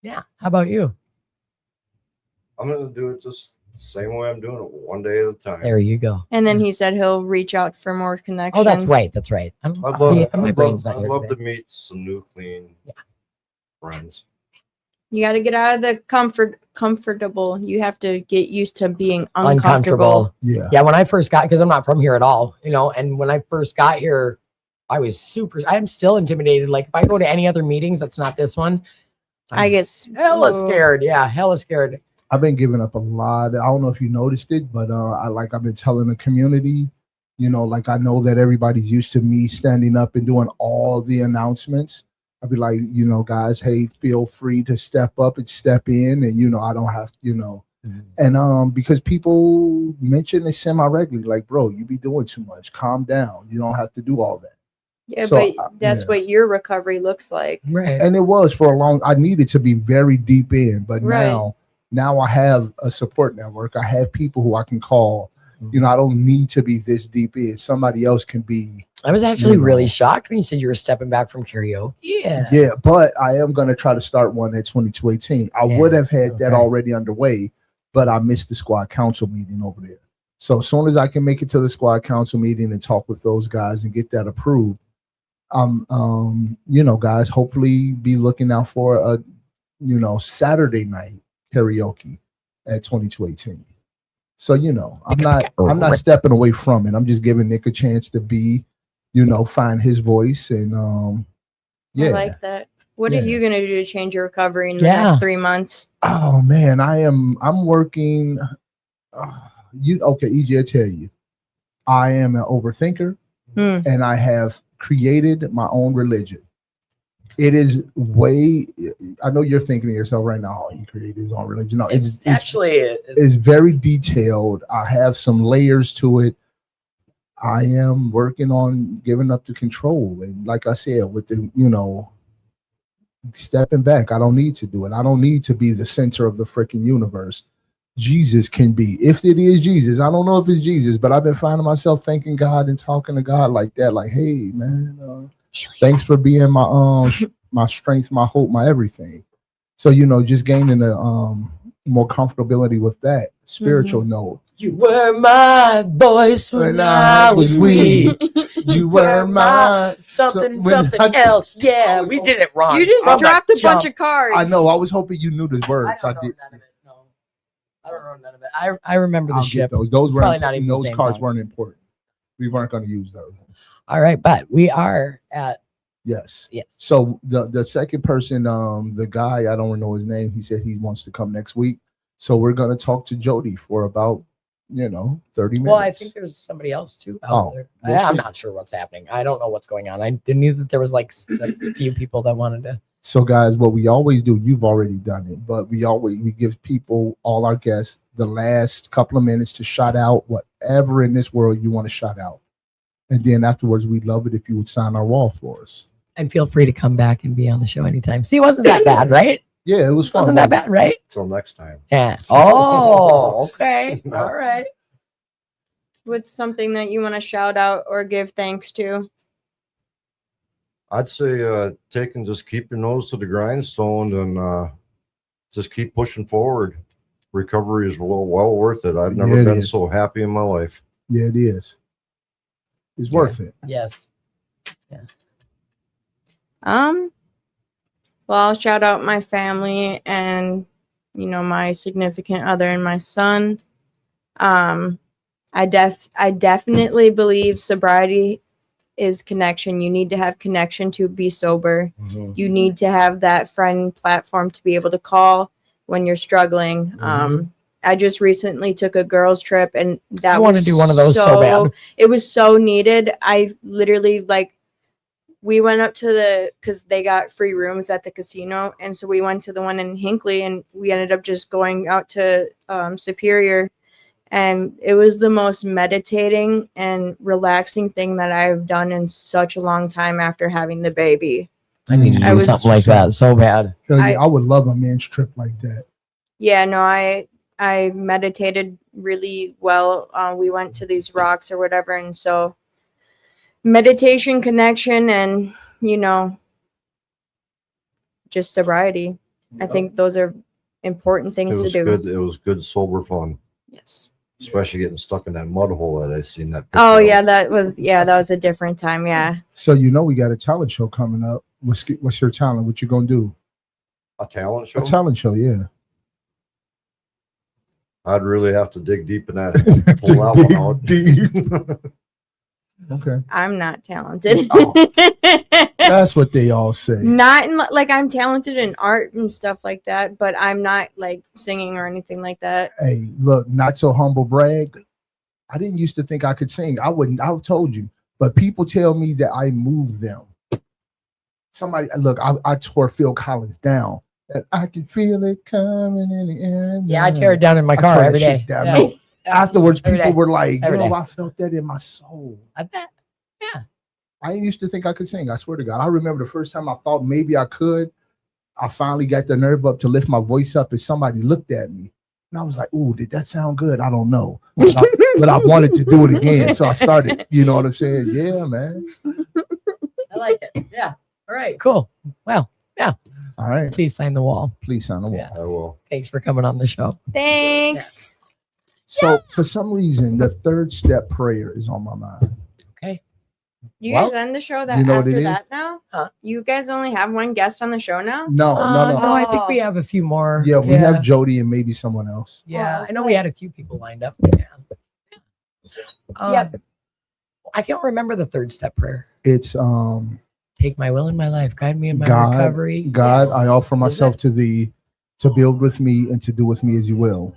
[SPEAKER 1] Yeah. How about you?
[SPEAKER 4] I'm gonna do it just the same way I'm doing it, one day at a time.
[SPEAKER 1] There you go.
[SPEAKER 3] And then he said he'll reach out for more connections.
[SPEAKER 1] Oh, that's right. That's right. I'm,
[SPEAKER 4] I'd love,
[SPEAKER 1] my brain's not
[SPEAKER 4] I'd
[SPEAKER 1] here
[SPEAKER 4] love to
[SPEAKER 1] today.
[SPEAKER 4] meet some new, clean friends.
[SPEAKER 3] You got to get out of the comfortable. You have to get used to being uncomfortable.
[SPEAKER 2] Yeah.
[SPEAKER 1] Yeah, when I first got, because I'm not from here at all, you know, and when I first got here, I was I'm still intimidated. Like if I go to any other meetings, that's not this one.
[SPEAKER 3] I guess.
[SPEAKER 1] Hella
[SPEAKER 3] Ooh.
[SPEAKER 1] scared. Yeah, hella scared.
[SPEAKER 2] I've been giving up a lot. I don't know if you noticed it, but I've been telling the community, you know, like I know that everybody's used to me standing up and doing all the announcements. I'd be like, you know, guys, hey, feel free to step up and step in, and you know, I don't have, you know, and because people mention it semi-regularly, like, bro, you be doing too much. Calm down. You don't have to do all that.
[SPEAKER 3] Yeah,
[SPEAKER 2] So,
[SPEAKER 3] but that's
[SPEAKER 2] yeah.
[SPEAKER 3] what your recovery looks like.
[SPEAKER 1] Right.
[SPEAKER 2] And it was for a long. I needed to be very deep in, but
[SPEAKER 3] Right.
[SPEAKER 2] now I have a support network. I have people who I can call. You know, I don't need to be this deep in. Somebody else can be.
[SPEAKER 1] I was actually
[SPEAKER 2] you know.
[SPEAKER 1] really shocked when you said you were stepping back from karaoke. Yeah.
[SPEAKER 2] Yeah, but I am going to try to start one at 2218. I
[SPEAKER 1] Yeah,
[SPEAKER 2] would have had that
[SPEAKER 1] okay.
[SPEAKER 2] already underway, but I missed the squad council meeting over there. So as soon as I can make it to the squad council meeting and talk with those guys and get that approved, you know, guys, hopefully be looking out for a, you know, Saturday night karaoke at 2218. So, you know, I'm not stepping away from it. I'm just giving Nick a chance to be, you know, find his voice and yeah.
[SPEAKER 3] I like that. What
[SPEAKER 2] Yeah.
[SPEAKER 3] are you gonna do to change your recovery in the
[SPEAKER 1] Yeah.
[SPEAKER 3] next 3 months?
[SPEAKER 2] Oh man, I'm working. Okay, EJ, I tell you, I am an overthinker, and I have created my own religion. It is way. I know you're thinking to yourself right now, oh, he created his own religion. No,
[SPEAKER 1] It's actually
[SPEAKER 2] it's very detailed. I have some layers to it. I am working on giving up the control, and like I said, with the, you know, stepping back. I don't need to do it. I don't need to be the center of the freaking universe. Jesus can be. If it is Jesus, I don't know if it's Jesus, but I've been finding myself thanking God and talking to God like that. Like, hey, man, thanks for being my my strength, my hope, my everything. So, you know, just gaining a more comfortability with that spiritual note.
[SPEAKER 1] you were my voice when I was weak.
[SPEAKER 2] You were my
[SPEAKER 1] something
[SPEAKER 2] when
[SPEAKER 1] something
[SPEAKER 2] I-
[SPEAKER 1] else. Yeah,
[SPEAKER 2] I was
[SPEAKER 1] we
[SPEAKER 2] hoping-
[SPEAKER 1] did it wrong.
[SPEAKER 3] You just
[SPEAKER 1] From the
[SPEAKER 3] dropped a bunch
[SPEAKER 1] jump.
[SPEAKER 3] of cards.
[SPEAKER 2] I know. I was hoping you knew the
[SPEAKER 1] I
[SPEAKER 2] words.
[SPEAKER 1] don't
[SPEAKER 2] I
[SPEAKER 1] know
[SPEAKER 2] did.
[SPEAKER 1] none of it. No, I don't know none of it. I remember the
[SPEAKER 2] I'll
[SPEAKER 1] ship.
[SPEAKER 2] get those. Those
[SPEAKER 1] Probably
[SPEAKER 2] weren't
[SPEAKER 1] not even the
[SPEAKER 2] those
[SPEAKER 1] same
[SPEAKER 2] cards
[SPEAKER 1] song.
[SPEAKER 2] weren't important. We weren't going to use those.
[SPEAKER 1] All right, but we are at
[SPEAKER 2] Yes.
[SPEAKER 1] yes.
[SPEAKER 2] So the second person, the guy, I don't know his name. He said he wants to come next week. So we're going to talk to Jody for about, 30 minutes.
[SPEAKER 1] Well, I think there's somebody else too out there.
[SPEAKER 2] we'll
[SPEAKER 1] I'm
[SPEAKER 2] see.
[SPEAKER 1] not sure what's happening. I don't know what's going on. I knew that there was like a few people that wanted to.
[SPEAKER 2] So guys, what we always do, you've already done it, but we give people, all our guests, the last couple of minutes to shout out whatever in this world you want to shout out. And then afterwards, we'd love it if you would sign our wall for us.
[SPEAKER 1] And feel free to come back and be on the show anytime. See, it wasn't that bad, right?
[SPEAKER 2] Yeah, it was fun.
[SPEAKER 1] Wasn't that bad, right?
[SPEAKER 4] Till next time.
[SPEAKER 1] Yeah. Oh, okay.
[SPEAKER 4] No.
[SPEAKER 1] All right.
[SPEAKER 3] What's something that you want to shout out or give thanks to?
[SPEAKER 4] I'd say take and just keep your nose to the grindstone and just keep pushing forward. Recovery is well worth it. I've never
[SPEAKER 2] Yeah, it
[SPEAKER 4] been
[SPEAKER 2] is.
[SPEAKER 4] so happy in my life.
[SPEAKER 2] Yeah, it is. It's worth it.
[SPEAKER 1] Yes.
[SPEAKER 3] Well, I'll shout out my family and my significant other and my son. I definitely believe sobriety is connection. You need to have connection to be sober.
[SPEAKER 1] Mhm.
[SPEAKER 3] You need to have that friend platform to be able to call when you're struggling.
[SPEAKER 1] Mhm.
[SPEAKER 3] I just recently took a girls trip, and that
[SPEAKER 1] I want to do one of those so bad.
[SPEAKER 3] It was so needed. I literally we went up to because they got free rooms at the casino, and so we went to the one in Hinckley, and we ended up just going out to Superior, and it was the most meditating and relaxing thing that I've done in such a long time after having the baby.
[SPEAKER 1] I need to
[SPEAKER 3] I
[SPEAKER 1] do
[SPEAKER 3] was-
[SPEAKER 1] something like that so bad.
[SPEAKER 2] Hell yeah, I would love a men's trip like that.
[SPEAKER 3] Yeah, no, I meditated really well. We went to these rocks or whatever, and so meditation, connection, and just sobriety. I think those are important
[SPEAKER 4] It
[SPEAKER 3] things to
[SPEAKER 4] was
[SPEAKER 3] do.
[SPEAKER 4] good. It was good, sober fun,
[SPEAKER 3] Yes.
[SPEAKER 4] especially getting stuck in that mud hole that I seen that.
[SPEAKER 3] Oh
[SPEAKER 4] picture
[SPEAKER 3] yeah,
[SPEAKER 4] of.
[SPEAKER 3] that was a different time. Yeah.
[SPEAKER 2] So we got a talent show coming up. What's your talent? What you gonna do?
[SPEAKER 4] A talent show.
[SPEAKER 2] A talent show, yeah.
[SPEAKER 4] I'd really have to dig deep in that. Pull that one out.
[SPEAKER 2] Deep. Okay,
[SPEAKER 3] I'm not talented.
[SPEAKER 2] Oh. that's what they all say.
[SPEAKER 3] Not in like I'm talented in art and stuff like that, but I'm not like singing or anything like that.
[SPEAKER 2] Hey, look, not so humble brag. I didn't used to think I could sing. I wouldn't. I told you, but people tell me that I move them. Somebody, look, I tore Phil Collins down. And I can feel it coming in the air.
[SPEAKER 1] Yeah, I tear it down in my
[SPEAKER 2] I
[SPEAKER 1] car
[SPEAKER 2] tore
[SPEAKER 1] every
[SPEAKER 2] that
[SPEAKER 1] day.
[SPEAKER 2] shit down.
[SPEAKER 1] Yeah.
[SPEAKER 2] No, afterwards,
[SPEAKER 1] Every
[SPEAKER 2] people
[SPEAKER 1] day.
[SPEAKER 2] were like,
[SPEAKER 1] Every
[SPEAKER 2] "Yo,
[SPEAKER 1] day.
[SPEAKER 2] I felt that in my soul."
[SPEAKER 1] I bet. Yeah.
[SPEAKER 2] I used to think I could sing. I swear to God. I remember the first time I thought maybe I could. I finally got the nerve up to lift my voice up, and somebody looked at me, and I was like, "Ooh, did that sound good? I don't know, but I wanted to do it again." So I started. You know what I'm saying? Yeah, man.
[SPEAKER 1] I like it. Yeah. All right. Cool. Well,
[SPEAKER 2] All right.
[SPEAKER 1] please sign the wall.
[SPEAKER 2] Please sign the wall.
[SPEAKER 1] Yeah.
[SPEAKER 4] I will.
[SPEAKER 1] Thanks for coming on the show.
[SPEAKER 3] Thanks.
[SPEAKER 2] So for some reason, the third step prayer is on my mind.
[SPEAKER 1] Okay.
[SPEAKER 3] You
[SPEAKER 1] Well,
[SPEAKER 3] guys end the show that
[SPEAKER 2] you know what
[SPEAKER 3] after
[SPEAKER 2] it is?
[SPEAKER 3] that now?
[SPEAKER 1] Huh?
[SPEAKER 3] You guys only have one guest on the show now?
[SPEAKER 2] No, no.
[SPEAKER 1] No, I think we have a few more.
[SPEAKER 2] Yeah, we have Jody and maybe someone else.
[SPEAKER 1] Yeah,
[SPEAKER 3] Oh,
[SPEAKER 1] I know we had a few people lined up. Yeah.
[SPEAKER 3] Yep.
[SPEAKER 1] I can't remember the third step prayer.
[SPEAKER 2] It's
[SPEAKER 1] Take my will in my life, guide me in my
[SPEAKER 2] God,
[SPEAKER 1] recovery.
[SPEAKER 2] God,
[SPEAKER 1] Yes.
[SPEAKER 2] I offer myself
[SPEAKER 1] it?
[SPEAKER 2] to thee to build with me and to do with me as you will.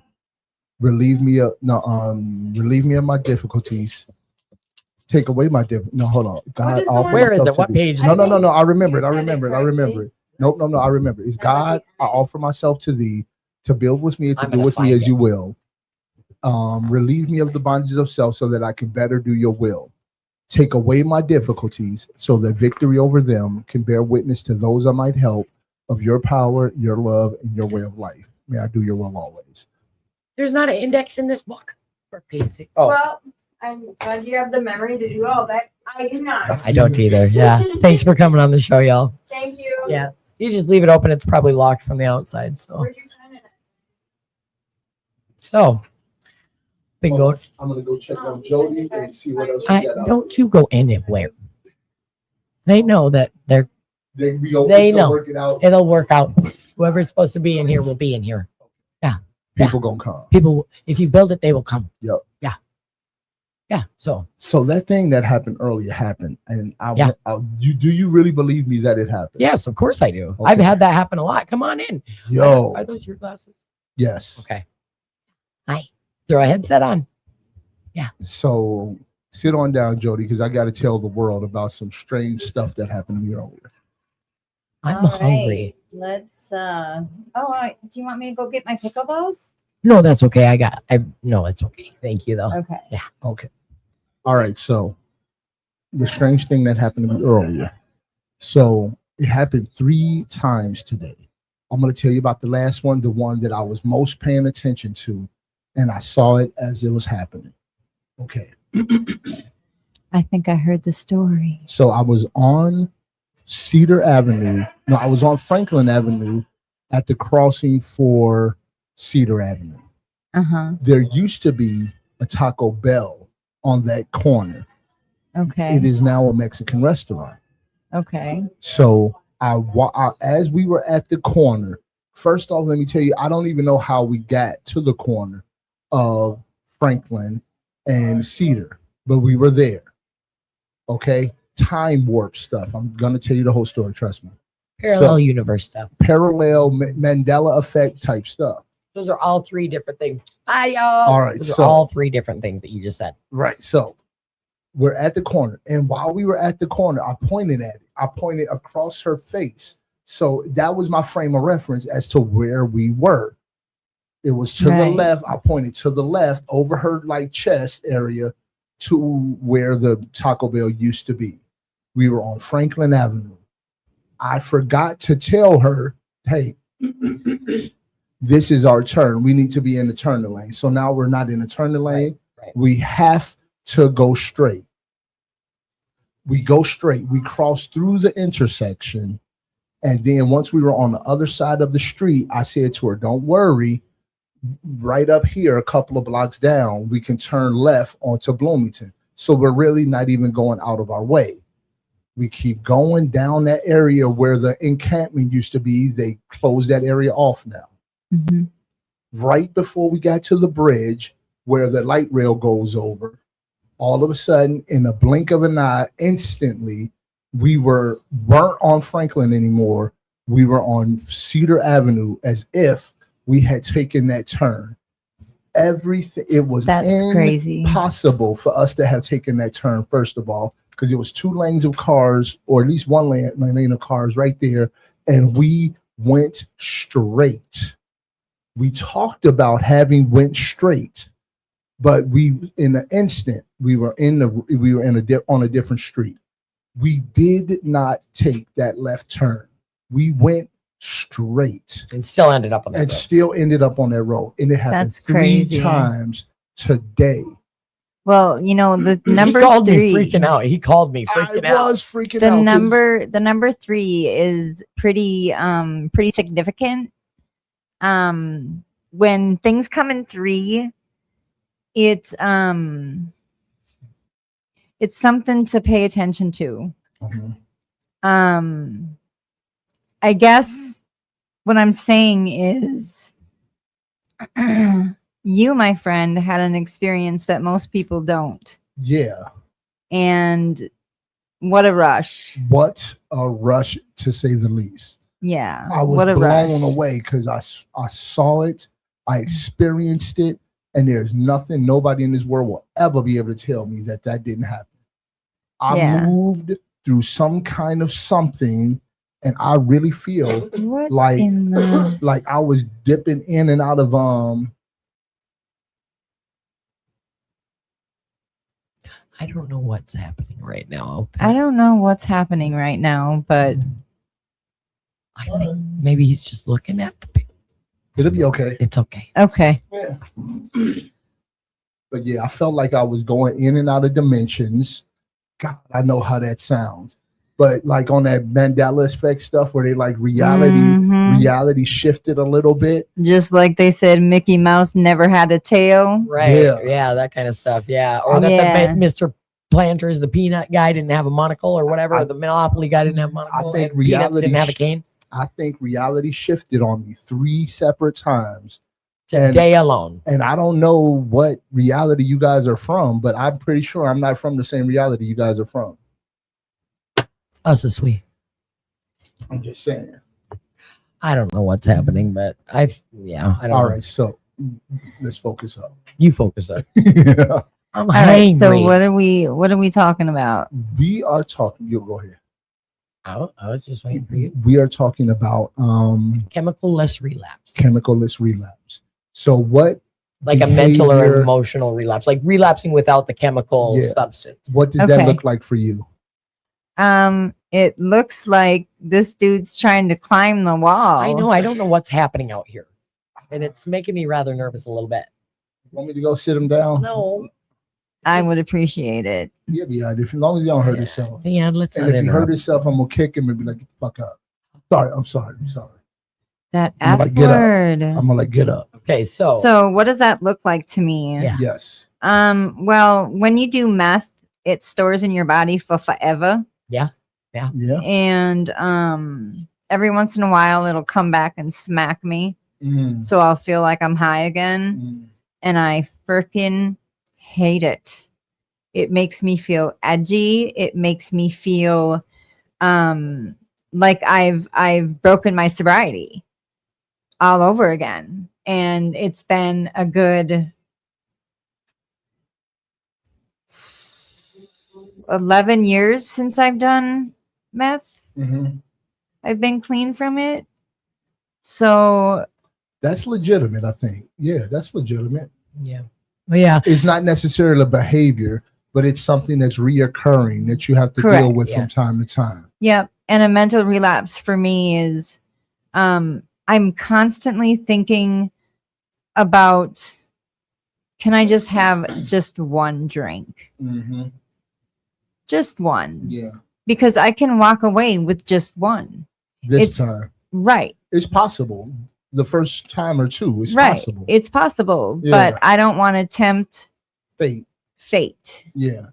[SPEAKER 2] Relieve me of my difficulties. Take away my no, hold on. God,
[SPEAKER 3] is the
[SPEAKER 2] I offer
[SPEAKER 3] one-
[SPEAKER 1] Where is
[SPEAKER 2] myself
[SPEAKER 1] it?
[SPEAKER 2] to
[SPEAKER 1] What
[SPEAKER 2] thee.
[SPEAKER 1] page?
[SPEAKER 2] No, no, no, no. I
[SPEAKER 3] You
[SPEAKER 2] remember it. I
[SPEAKER 3] said it
[SPEAKER 2] remember it. I
[SPEAKER 3] correctly.
[SPEAKER 2] remember it. Nope, no, I remember. It's God, I offer myself to thee to build with me and to
[SPEAKER 1] I'm
[SPEAKER 2] do
[SPEAKER 1] gonna
[SPEAKER 2] with me
[SPEAKER 1] find
[SPEAKER 2] as
[SPEAKER 1] it.
[SPEAKER 2] you will. Relieve me of the bondages of self so that I can better do your will. Take away my difficulties so that victory over them can bear witness to those I might help of your power, your love, and your way of life. May I do your will always.
[SPEAKER 1] There's not an index in this book. For Pete's sake. Oh,
[SPEAKER 3] Well, I'm glad you have the memory to do all that. I do not.
[SPEAKER 1] I don't either. Yeah. Thanks for coming on the show, y'all.
[SPEAKER 3] Thank you.
[SPEAKER 1] Yeah. You just leave it open. It's probably locked from the outside. So,
[SPEAKER 3] Where'd you sign it at?
[SPEAKER 1] bingo.
[SPEAKER 2] I'm gonna go check on Jody and see what else
[SPEAKER 1] I don't you go anywhere. They know that
[SPEAKER 2] They
[SPEAKER 1] They know.
[SPEAKER 2] work it out.
[SPEAKER 1] it'll work out. Whoever's supposed to be in here will be in here.
[SPEAKER 2] People gonna come.
[SPEAKER 1] People, if you build it, they will come.
[SPEAKER 2] Yep.
[SPEAKER 1] Yeah. Yeah. So
[SPEAKER 2] So that thing that happened earlier happened, and
[SPEAKER 1] Yeah.
[SPEAKER 2] do you really believe me that it happened?
[SPEAKER 1] yes, of course I do.
[SPEAKER 2] Okay.
[SPEAKER 1] I've had that happen a lot. Come on in.
[SPEAKER 2] Yo,
[SPEAKER 1] Are those your glasses?
[SPEAKER 2] yes.
[SPEAKER 1] Okay. Hi. Throw a headset on.
[SPEAKER 2] So sit on down, Jody, because I got to tell the world about some strange stuff that happened to me earlier.
[SPEAKER 1] I'm
[SPEAKER 5] All
[SPEAKER 1] hungry.
[SPEAKER 5] right, let's do you want me to go get my picklebells?
[SPEAKER 1] No, that's okay. No, it's okay. Thank you though.
[SPEAKER 5] Okay.
[SPEAKER 2] Okay. All right. So the strange thing that happened to me earlier. So it happened 3 times today. I'm going to tell you about the last one, the one that I was most paying attention to, and I saw it as it was happening. Okay.
[SPEAKER 5] I think I heard the story.
[SPEAKER 2] So I was on Cedar Avenue. No, I was on Franklin Avenue at the crossing for Cedar Avenue.
[SPEAKER 5] Uh-huh.
[SPEAKER 2] There used to be a Taco Bell on that corner.
[SPEAKER 5] Okay.
[SPEAKER 2] It is now a Mexican restaurant.
[SPEAKER 5] Okay.
[SPEAKER 2] So as we were at the corner, first off, let me tell you, I don't even know how we got to the corner of Franklin and Cedar, but we were there. Okay. Time warp stuff. I'm going to tell you the whole story. Trust me.
[SPEAKER 1] Parallel universe stuff.
[SPEAKER 2] Parallel Mandela effect type stuff.
[SPEAKER 1] Those are all 3 different things.
[SPEAKER 2] All right,
[SPEAKER 1] Those
[SPEAKER 2] so-
[SPEAKER 1] are all 3 different things that you just said.
[SPEAKER 2] Right. So we're at the corner. And while we were at the corner, I pointed at it. I pointed across her face. So that was my frame of reference as to where we were. It was to the
[SPEAKER 5] Right.
[SPEAKER 2] left. I pointed to the left over her like chest area to where the Taco Bell used to be. We were on Franklin Avenue. I forgot to tell her, hey, this is our turn. We need to be in the turning lane. So now we're not in the turning lane.
[SPEAKER 1] Right.
[SPEAKER 2] We have to go straight. We go straight. We cross through the intersection And then once we were on the other side of the street, I said to her, don't worry, right up here, a couple of blocks down, we can turn left onto Bloomington. So we're really not even going out of our way. We keep going down that area where the encampment used to be. They closed that area off now.
[SPEAKER 3] Mm-hmm.
[SPEAKER 2] Right before we got to the bridge where the light rail goes over, all of a sudden, in a blink of an eye, instantly, we weren't on Franklin anymore. We were on Cedar Avenue, as if we had taken that turn. Everything, it was
[SPEAKER 3] crazy.
[SPEAKER 2] Impossible for us to have taken that turn, first of all, because it was 2 lanes of cars, or at least 1 lane of cars right there, and we went straight. We talked about having went straight, but we, in an instant, we were on a different street. We did not take that left turn. We went straight
[SPEAKER 1] And still ended up on that
[SPEAKER 2] and
[SPEAKER 1] road.
[SPEAKER 2] still ended up on that road. And it happened
[SPEAKER 3] That's
[SPEAKER 2] 3
[SPEAKER 3] crazy.
[SPEAKER 2] times today.
[SPEAKER 3] Well, you know, the number
[SPEAKER 1] he called
[SPEAKER 3] 3.
[SPEAKER 1] me freaking out. He called me freaking
[SPEAKER 2] I
[SPEAKER 1] out.
[SPEAKER 2] was freaking
[SPEAKER 3] The
[SPEAKER 2] out.
[SPEAKER 3] number 3 is pretty significant. When things come in 3, it's something to pay attention to.
[SPEAKER 2] Mhm.
[SPEAKER 3] I guess what I'm saying is you, my friend, had an experience that most people don't.
[SPEAKER 2] Yeah.
[SPEAKER 3] And what a rush.
[SPEAKER 2] What a rush, to say the least.
[SPEAKER 3] Yeah.
[SPEAKER 2] I was
[SPEAKER 3] what a
[SPEAKER 2] blown
[SPEAKER 3] rush.
[SPEAKER 2] away because I saw it, I experienced it, and there's nobody in this world will ever be able to tell me that didn't happen. I
[SPEAKER 3] Yeah.
[SPEAKER 2] moved through some kind of something, and I really feel
[SPEAKER 3] What
[SPEAKER 2] like
[SPEAKER 3] in the...
[SPEAKER 2] like I was dipping in and out of
[SPEAKER 1] I don't know what's happening right now.
[SPEAKER 3] I don't know what's happening right now, but
[SPEAKER 1] I think maybe he's just looking at the picture.
[SPEAKER 2] it'll be okay.
[SPEAKER 1] It's okay.
[SPEAKER 3] okay.
[SPEAKER 2] Yeah. But yeah, I felt like I was going in and out of dimensions. God, I know how that sounds. But like on that Mandela effect stuff where they like
[SPEAKER 3] Mhm.
[SPEAKER 2] reality shifted a little bit.
[SPEAKER 3] Just like they said, Mickey Mouse never had a tail.
[SPEAKER 1] Right.
[SPEAKER 2] Yeah.
[SPEAKER 1] Yeah, that kind of stuff. Yeah. Or that
[SPEAKER 3] Yeah.
[SPEAKER 1] Mr. Planters, the peanut guy, didn't have a monocle or whatever. The Monopoly guy didn't have a monocle.
[SPEAKER 2] think
[SPEAKER 1] and Peanuts
[SPEAKER 2] reality
[SPEAKER 1] didn't have a cane.
[SPEAKER 2] I think reality shifted on me 3 separate times. And,
[SPEAKER 1] Today alone.
[SPEAKER 2] and I don't know what reality you guys are from, but I'm pretty sure I'm not from the same reality you guys are from.
[SPEAKER 1] Us is sweet.
[SPEAKER 2] I'm just saying.
[SPEAKER 1] I don't know what's happening, but I don't
[SPEAKER 2] All
[SPEAKER 1] know.
[SPEAKER 2] right, so let's focus up.
[SPEAKER 1] You focus up.
[SPEAKER 2] Yeah.
[SPEAKER 1] I'm
[SPEAKER 3] All right.
[SPEAKER 1] hangry.
[SPEAKER 3] So what are we talking about?
[SPEAKER 2] We are talking, you go ahead.
[SPEAKER 1] I was just waiting for you.
[SPEAKER 2] We are talking about
[SPEAKER 1] Chemical-less relapse.
[SPEAKER 2] chemical-less relapse. So what
[SPEAKER 1] Like a mental or
[SPEAKER 2] behavior-
[SPEAKER 1] emotional relapse. Like relapsing without the chemical
[SPEAKER 2] Yeah.
[SPEAKER 1] substance.
[SPEAKER 2] what does that
[SPEAKER 3] Okay.
[SPEAKER 2] look like for you?
[SPEAKER 3] It looks like this dude's trying to climb the wall.
[SPEAKER 1] I know. I don't know what's happening out here. And it's making me rather nervous a little bit.
[SPEAKER 2] Want me to go sit him down?
[SPEAKER 1] No.
[SPEAKER 3] I would appreciate it.
[SPEAKER 2] Yeah, yeah. As long as you don't hurt yourself.
[SPEAKER 1] Yeah, let's
[SPEAKER 2] And
[SPEAKER 1] not
[SPEAKER 2] if you hurt
[SPEAKER 1] interrupt.
[SPEAKER 2] yourself, I'm gonna kick him and be like, "Get the fuck up." Sorry, I'm sorry.
[SPEAKER 3] That
[SPEAKER 2] I'm
[SPEAKER 3] F
[SPEAKER 2] like, get up.
[SPEAKER 3] word.
[SPEAKER 2] I'm gonna like get up.
[SPEAKER 1] Okay, so
[SPEAKER 3] So what does that look like to me?
[SPEAKER 1] Yeah.
[SPEAKER 2] Yes.
[SPEAKER 3] Well, when you do meth, it stores in your body for forever.
[SPEAKER 2] Yeah.
[SPEAKER 3] And every once in a while it'll come back and smack me.
[SPEAKER 2] Mm.
[SPEAKER 3] So I'll feel like I'm high again.
[SPEAKER 2] Mm.
[SPEAKER 3] And I freaking hate it. It makes me feel edgy. It makes me feel like I've broken my sobriety all over again. And it's been a good 11 years since I've done meth.
[SPEAKER 2] Mhm.
[SPEAKER 3] I've been clean from it. So
[SPEAKER 2] That's legitimate, I think. Yeah, that's legitimate.
[SPEAKER 1] yeah. Well, yeah.
[SPEAKER 2] It's not necessarily a behavior, but it's something that's reoccurring that you have to deal
[SPEAKER 3] Correct,
[SPEAKER 2] with
[SPEAKER 1] yeah.
[SPEAKER 2] from time to time.
[SPEAKER 3] yep. And a mental relapse for me is I'm constantly thinking about, can I just have just one drink?
[SPEAKER 2] Mm-hmm.
[SPEAKER 3] Just one.
[SPEAKER 2] Yeah.
[SPEAKER 3] Because I can walk away with just one.
[SPEAKER 2] this
[SPEAKER 6] It's
[SPEAKER 2] time.
[SPEAKER 6] right.
[SPEAKER 2] It's possible. The first time or two, it's
[SPEAKER 6] Right.
[SPEAKER 2] possible.
[SPEAKER 6] It's possible,
[SPEAKER 2] Yeah.
[SPEAKER 6] but I don't want to tempt fate
[SPEAKER 2] Yeah.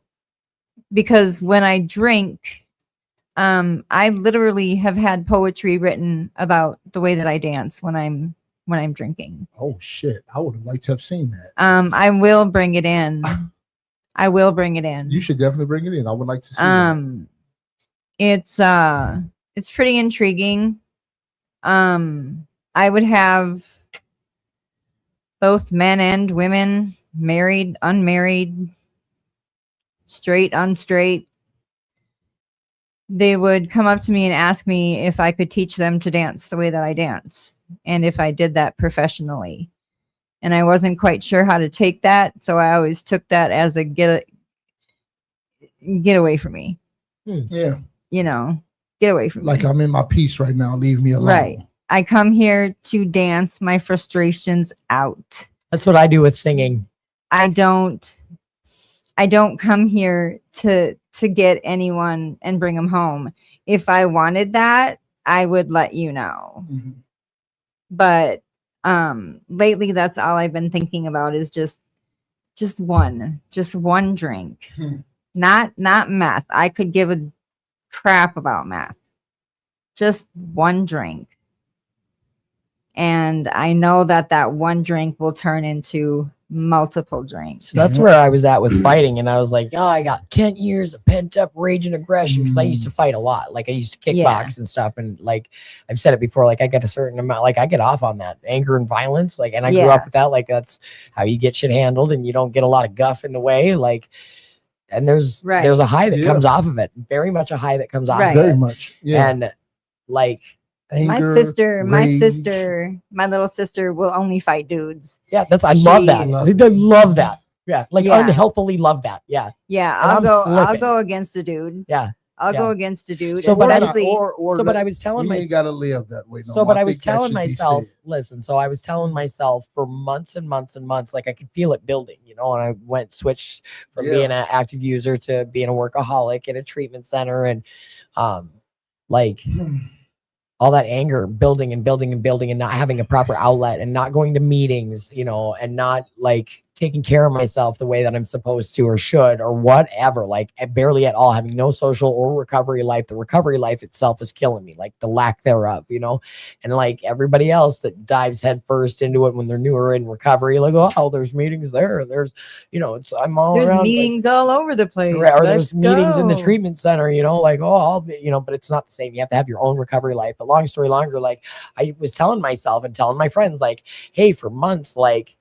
[SPEAKER 6] because when I drink, I literally have had poetry written about the way that I dance when I'm drinking.
[SPEAKER 2] Oh shit! I would have liked to have seen that.
[SPEAKER 6] I will bring it in. I will bring it in.
[SPEAKER 2] You should definitely bring it in. I would like to see that.
[SPEAKER 6] It's pretty intriguing. I would have both men and women, married, unmarried, straight, unstraight. They would come up to me and ask me if I could teach them to dance the way that I dance and if I did that professionally. And I wasn't quite sure how to take that, so I always took that as a get away from me.
[SPEAKER 2] Yeah.
[SPEAKER 6] You know, get away from
[SPEAKER 2] Like
[SPEAKER 6] me.
[SPEAKER 2] I'm in my peace right now. Leave me alone.
[SPEAKER 6] Right. I come here to dance my frustrations out.
[SPEAKER 1] That's what I do with singing.
[SPEAKER 6] I don't come here to get anyone and bring them home. If I wanted that, I would let you know.
[SPEAKER 2] Mhm.
[SPEAKER 6] But lately that's all I've been thinking about is just one drink. Not meth. I could give a crap about meth. Just one drink. And I know that one drink will turn into multiple drinks.
[SPEAKER 1] So that's where I was at with fighting. And I was like, oh, I got 10 years of pent up rage and aggression because I used to fight a lot. Like I used to kickbox
[SPEAKER 6] Yeah.
[SPEAKER 1] and stuff. And like I've said it before, like I get a certain amount, like I get off on that anger and violence. Like, and I grew
[SPEAKER 6] Yeah.
[SPEAKER 1] up with that. Like that's how you get shit handled and you don't get a lot of guff in the way. Like, and there's
[SPEAKER 6] Right.
[SPEAKER 1] a high that
[SPEAKER 2] Yeah.
[SPEAKER 1] comes off of it. Very much a high that comes off
[SPEAKER 6] Right.
[SPEAKER 1] of
[SPEAKER 2] Very
[SPEAKER 1] it.
[SPEAKER 2] much. Yeah.
[SPEAKER 1] And like,
[SPEAKER 2] Anger,
[SPEAKER 6] my
[SPEAKER 2] rage.
[SPEAKER 6] little sister will only fight dudes.
[SPEAKER 1] yeah, that's, I love
[SPEAKER 6] She-
[SPEAKER 1] that.
[SPEAKER 2] Love
[SPEAKER 1] I
[SPEAKER 2] it.
[SPEAKER 1] love that. Yeah. Like
[SPEAKER 6] Yeah.
[SPEAKER 1] unhealthily love that. Yeah.
[SPEAKER 6] Yeah,
[SPEAKER 1] And
[SPEAKER 6] I'll
[SPEAKER 1] I'm
[SPEAKER 6] go
[SPEAKER 1] flipping.
[SPEAKER 6] against a dude.
[SPEAKER 1] Yeah.
[SPEAKER 6] I'll
[SPEAKER 1] Yeah.
[SPEAKER 6] go against a dude,
[SPEAKER 1] So, but I-
[SPEAKER 6] especially
[SPEAKER 2] or
[SPEAKER 1] So, but I was telling
[SPEAKER 2] we
[SPEAKER 1] myself,
[SPEAKER 2] ain't gotta live that way. No
[SPEAKER 1] so,
[SPEAKER 2] more.
[SPEAKER 1] but I was
[SPEAKER 2] think that
[SPEAKER 1] telling
[SPEAKER 2] should be
[SPEAKER 1] myself,
[SPEAKER 2] said.
[SPEAKER 1] listen, so I was telling myself for months and months and months, like I could feel it building, you know, and I switched from
[SPEAKER 2] Yeah.
[SPEAKER 1] being an active user to being a workaholic in a treatment center. And, like all that anger building and building and building and not having a proper outlet and not going to meetings, you know, and not like taking care of myself the way that I'm supposed to or should or whatever, like barely at all, having no social or recovery life. The recovery life itself is killing me, like the lack thereof, you know, and like everybody else that dives headfirst into it when they're newer in recovery, like, oh, there's meetings there. There's, you know, it's, I'm all
[SPEAKER 6] there's
[SPEAKER 1] around, like,
[SPEAKER 6] meetings all over the place.
[SPEAKER 1] or
[SPEAKER 6] Let's
[SPEAKER 1] there's meetings in the
[SPEAKER 6] go.
[SPEAKER 1] treatment center, you know, like, oh, I'll be, you know, but it's not the same. You have to have your own recovery life. But long story longer, like I was telling myself and telling my friends, like, hey, for months, like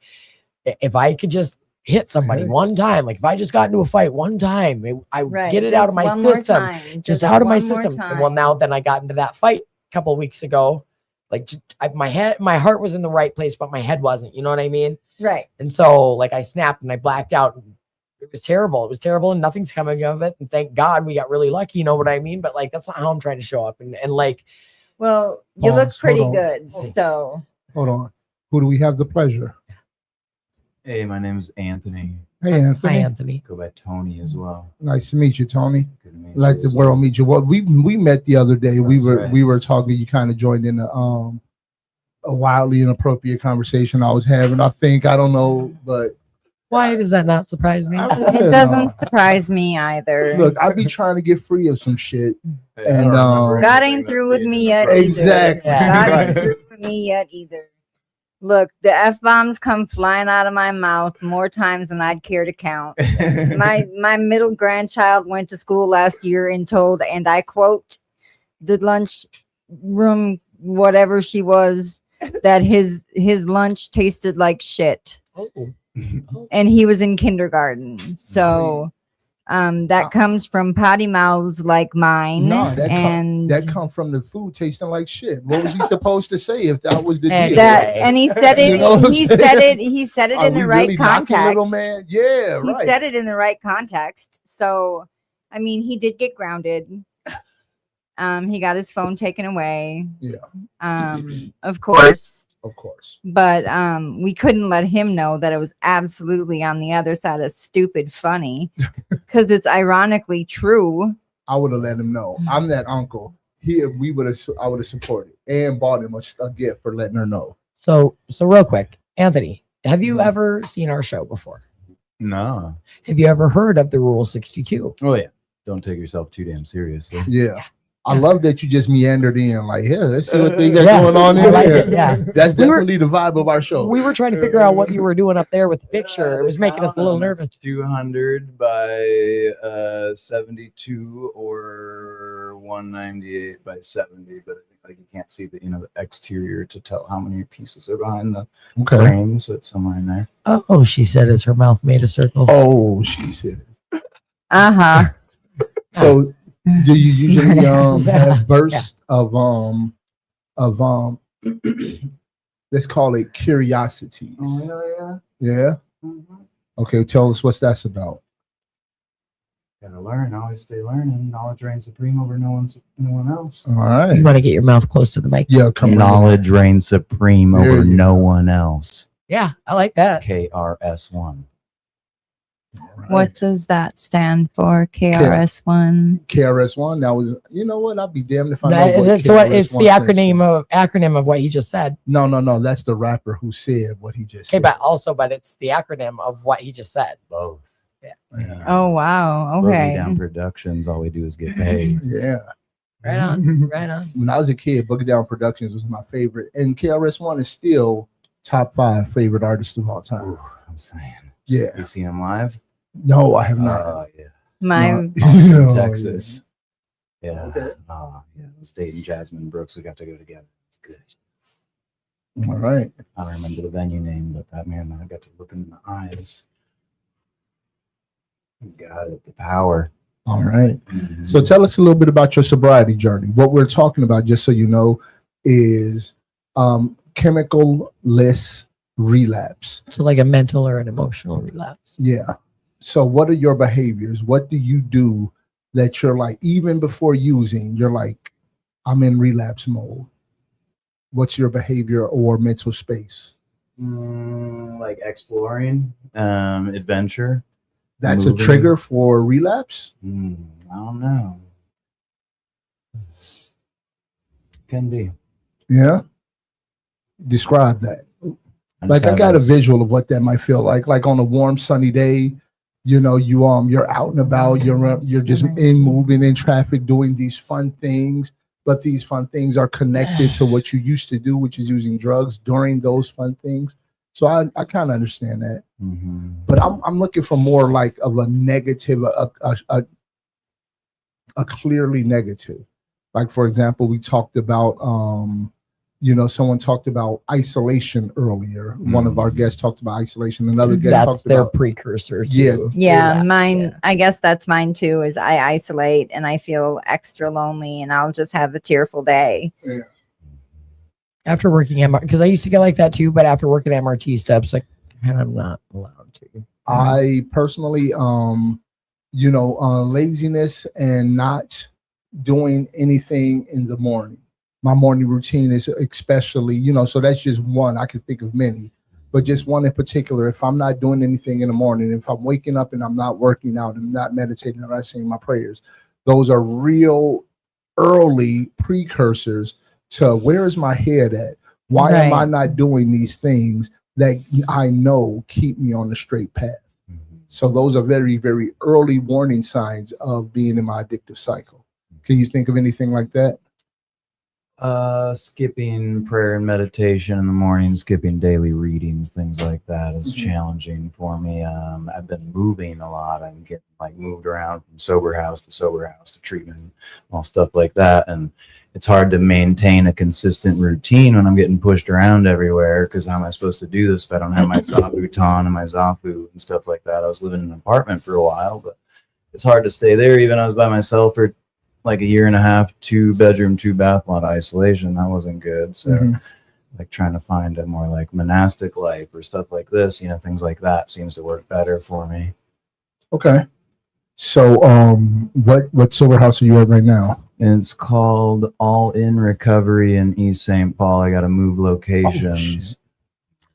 [SPEAKER 1] if I could just hit somebody one time, like if I just got into a fight one time, I would get it
[SPEAKER 6] just
[SPEAKER 1] out of my
[SPEAKER 6] one more
[SPEAKER 1] system,
[SPEAKER 6] time,
[SPEAKER 1] just out of my
[SPEAKER 6] one more
[SPEAKER 1] system. And
[SPEAKER 6] time.
[SPEAKER 1] well, now then I got into that fight a couple of weeks ago, like my heart was in the right place, but my head wasn't, you know what I mean?
[SPEAKER 6] Right.
[SPEAKER 1] And so like I snapped and I blacked out. It was terrible. It was terrible and nothing's coming of it. And thank God we got really lucky. You know what I mean? But like, that's not how I'm trying to show up. And like,
[SPEAKER 6] Well, you
[SPEAKER 2] Pause,
[SPEAKER 6] look
[SPEAKER 2] hold
[SPEAKER 6] pretty
[SPEAKER 2] on.
[SPEAKER 6] good. So
[SPEAKER 2] Hold on. Who do we have the pleasure?
[SPEAKER 7] Hey, my name's Anthony.
[SPEAKER 2] Hey,
[SPEAKER 1] hi,
[SPEAKER 2] Anthony.
[SPEAKER 1] Anthony.
[SPEAKER 7] Go by Tony as well.
[SPEAKER 2] Nice to meet you, Tony.
[SPEAKER 7] Good to meet
[SPEAKER 2] Like
[SPEAKER 7] you
[SPEAKER 2] the
[SPEAKER 7] as
[SPEAKER 2] world
[SPEAKER 7] well.
[SPEAKER 2] meet you. Well, we met the other day.
[SPEAKER 7] That's right.
[SPEAKER 2] We were talking. You kind of joined in a wildly inappropriate conversation I was having. I don't know, but
[SPEAKER 1] Why does that not surprise me?
[SPEAKER 2] I-
[SPEAKER 6] it doesn't surprise me either.
[SPEAKER 2] look, I be trying to get free of some shit.
[SPEAKER 7] Hey, I don't
[SPEAKER 2] And,
[SPEAKER 7] remember
[SPEAKER 6] God
[SPEAKER 7] anything
[SPEAKER 6] ain't
[SPEAKER 7] that
[SPEAKER 6] through with
[SPEAKER 7] made
[SPEAKER 6] me
[SPEAKER 7] it
[SPEAKER 6] yet
[SPEAKER 7] appropriate.
[SPEAKER 2] Exactly.
[SPEAKER 1] Yeah.
[SPEAKER 6] God ain't through with me yet either. Look, the F-bombs come flying out of my mouth more times than I'd care to count. My middle grandchild went to school last year and told, and I quote, the lunch room, whatever she was, that his lunch tasted like shit.
[SPEAKER 1] Oh.
[SPEAKER 6] And he was in kindergarten. So that comes from potty mouths like mine.
[SPEAKER 2] No, that
[SPEAKER 6] and
[SPEAKER 2] come from the food tasting like shit. What was he supposed to say if that was the
[SPEAKER 1] And
[SPEAKER 2] deal?
[SPEAKER 6] that
[SPEAKER 1] Right.
[SPEAKER 6] and he said it
[SPEAKER 2] You know what I'm
[SPEAKER 6] he
[SPEAKER 2] saying?
[SPEAKER 6] said it he said it
[SPEAKER 2] Are
[SPEAKER 6] in the
[SPEAKER 2] we
[SPEAKER 6] right
[SPEAKER 2] really knocking little
[SPEAKER 6] context.
[SPEAKER 2] man? Yeah,
[SPEAKER 6] He
[SPEAKER 2] right.
[SPEAKER 6] said it in the right context. So I mean, he did get grounded. He got his phone taken away.
[SPEAKER 2] Yeah.
[SPEAKER 6] Of course.
[SPEAKER 2] Of course.
[SPEAKER 6] But we couldn't let him know that it was absolutely on the other side of stupid funny, because it's ironically true.
[SPEAKER 2] I would have let him know. I'm that uncle. I would have supported and bought him a gift for letting her know.
[SPEAKER 1] So real quick, Anthony, have you
[SPEAKER 2] Mhm.
[SPEAKER 1] ever seen our show before?
[SPEAKER 7] No.
[SPEAKER 1] Have you ever heard of the Rule 62?
[SPEAKER 7] Oh yeah. Don't take yourself too damn seriously.
[SPEAKER 2] Yeah. I love that you just meandered in like, yeah, let's see what they got
[SPEAKER 1] Yeah,
[SPEAKER 2] going on
[SPEAKER 1] I
[SPEAKER 2] in
[SPEAKER 1] like
[SPEAKER 2] there.
[SPEAKER 1] it, yeah.
[SPEAKER 2] That's
[SPEAKER 1] We were-
[SPEAKER 2] definitely the vibe of our show.
[SPEAKER 1] We were trying to figure out what you were doing up there with the picture. It was making us a little nervous.
[SPEAKER 7] 200 by 72 or 198 by 70, but I think like you can't see the the exterior to tell how many pieces are behind the
[SPEAKER 2] Okay.
[SPEAKER 7] frame, so it's somewhere in there.
[SPEAKER 1] Oh, she said as her mouth made a circle.
[SPEAKER 2] Oh, she said.
[SPEAKER 6] Uh-huh.
[SPEAKER 2] So do you usually
[SPEAKER 6] Smartass.
[SPEAKER 2] have bursts of let's call it curiosities?
[SPEAKER 7] yeah.
[SPEAKER 2] Yeah. Okay, tell us what that's about.
[SPEAKER 7] Gotta learn. Always stay learning. Knowledge reigns supreme over no one else.
[SPEAKER 2] All
[SPEAKER 1] You
[SPEAKER 2] right.
[SPEAKER 1] want to get your mouth close to the mic?
[SPEAKER 2] Yeah, come on.
[SPEAKER 7] Knowledge reigns supreme
[SPEAKER 2] There
[SPEAKER 7] over
[SPEAKER 2] you
[SPEAKER 7] no
[SPEAKER 2] go.
[SPEAKER 7] one else.
[SPEAKER 1] Yeah, I like that.
[SPEAKER 7] KRS1.
[SPEAKER 6] What does that stand for? KRS1.
[SPEAKER 2] KRS-One. That was, you know what? I'd be damned if I know
[SPEAKER 1] That-
[SPEAKER 2] what
[SPEAKER 1] It's what it's the
[SPEAKER 2] KRS-One stands
[SPEAKER 1] acronym of what he just said.
[SPEAKER 2] for. No. That's the rapper who said what he just
[SPEAKER 1] Okay,
[SPEAKER 2] said.
[SPEAKER 1] but it's the acronym of what he just said.
[SPEAKER 7] Both.
[SPEAKER 2] Yeah.
[SPEAKER 6] Oh, wow.
[SPEAKER 7] Boogie
[SPEAKER 6] Okay.
[SPEAKER 7] Down Productions. All we do is get paid.
[SPEAKER 2] Yeah.
[SPEAKER 1] Right on, right on.
[SPEAKER 2] When I was a kid, Boogie Down Productions was my favorite, and KRS-One is still top 5 favorite artist of all time.
[SPEAKER 7] Ooh, I'm saying.
[SPEAKER 2] Yeah.
[SPEAKER 7] You seen him live?
[SPEAKER 2] No, I have not.
[SPEAKER 7] Oh yeah.
[SPEAKER 6] My
[SPEAKER 2] No.
[SPEAKER 7] Austin,
[SPEAKER 2] Oh,
[SPEAKER 7] Texas. Yeah.
[SPEAKER 2] Okay.
[SPEAKER 7] Oh yeah. I was dating Jasmine Brooks. We got to go together. It's good.
[SPEAKER 2] All right.
[SPEAKER 7] I don't remember the venue name, but that man, I got to look him in the eyes. He's got it, the power.
[SPEAKER 2] All right.
[SPEAKER 7] Mhm.
[SPEAKER 2] So tell us a little bit about your sobriety journey. What we're talking about, just so you know, is chemical-less relapse.
[SPEAKER 1] So like a mental or an emotional relapse.
[SPEAKER 2] Yeah. So what are your behaviors? What do you do that you're like, even before using, you're like, I'm in relapse mode? What's your behavior or mental space?
[SPEAKER 7] Like exploring, adventure.
[SPEAKER 2] That's
[SPEAKER 7] Moving.
[SPEAKER 2] a trigger for relapse?
[SPEAKER 7] I don't know. Can be.
[SPEAKER 2] Yeah. Describe that.
[SPEAKER 7] I
[SPEAKER 2] Like
[SPEAKER 7] just
[SPEAKER 2] I
[SPEAKER 7] have
[SPEAKER 2] got a
[SPEAKER 7] this-
[SPEAKER 2] visual of what that might feel like. Like on a warm, sunny day, you're out and about, you're just in moving in traffic, doing these fun things, but these fun things are connected to what you used to do, which is using drugs during those fun things. So I kind of understand that,
[SPEAKER 7] Mhm.
[SPEAKER 2] but I'm looking for more like of a negative, a clearly negative. Like for example, we talked about someone talked about isolation earlier. One of our guests talked about isolation. Another guest
[SPEAKER 1] That's
[SPEAKER 2] talked
[SPEAKER 1] their
[SPEAKER 2] about
[SPEAKER 1] precursor to
[SPEAKER 2] Yeah.
[SPEAKER 6] Yeah,
[SPEAKER 1] relapse,
[SPEAKER 6] mine.
[SPEAKER 1] yeah.
[SPEAKER 6] I guess that's mine too. Is I isolate and I feel extra lonely, and I'll just have a tearful day.
[SPEAKER 1] After working MRT, because I used to get like that too, but after working MRT steps, like, and I'm not allowed to.
[SPEAKER 2] I personally, laziness and not doing anything in the morning. My morning routine is especially, so that's just one. I could think of many, but just one in particular. If I'm not doing anything in the morning, if I'm waking up and I'm not working out and not meditating, I'm not saying my prayers, those are real early precursors to where is my head at? Why am I
[SPEAKER 6] Right.
[SPEAKER 2] not doing these things that I know keep me on the straight path? So those are very, very early warning signs of being in my addictive cycle. Can you think of anything like that?
[SPEAKER 7] Skipping prayer and meditation in the morning, skipping daily readings, things like that is challenging for me. I've been moving a lot. I'm getting moved around from sober house to treatment, all stuff like that. And it's hard to maintain a consistent routine when I'm getting pushed around everywhere, because how am I supposed to do this if I don't have my Zabuton and my Zafu and stuff like that? I was living in an apartment for a while, but it's hard to stay there. Even I was by myself for like a year and a half, 2-bedroom, 2-bath, a lot of isolation. That wasn't good. So trying to find a more monastic life or stuff like this, things like that seems to work better for me.
[SPEAKER 2] Okay. So what sober house are you at right now?
[SPEAKER 7] And it's called All In Recovery in East St. Paul. I got to move locations.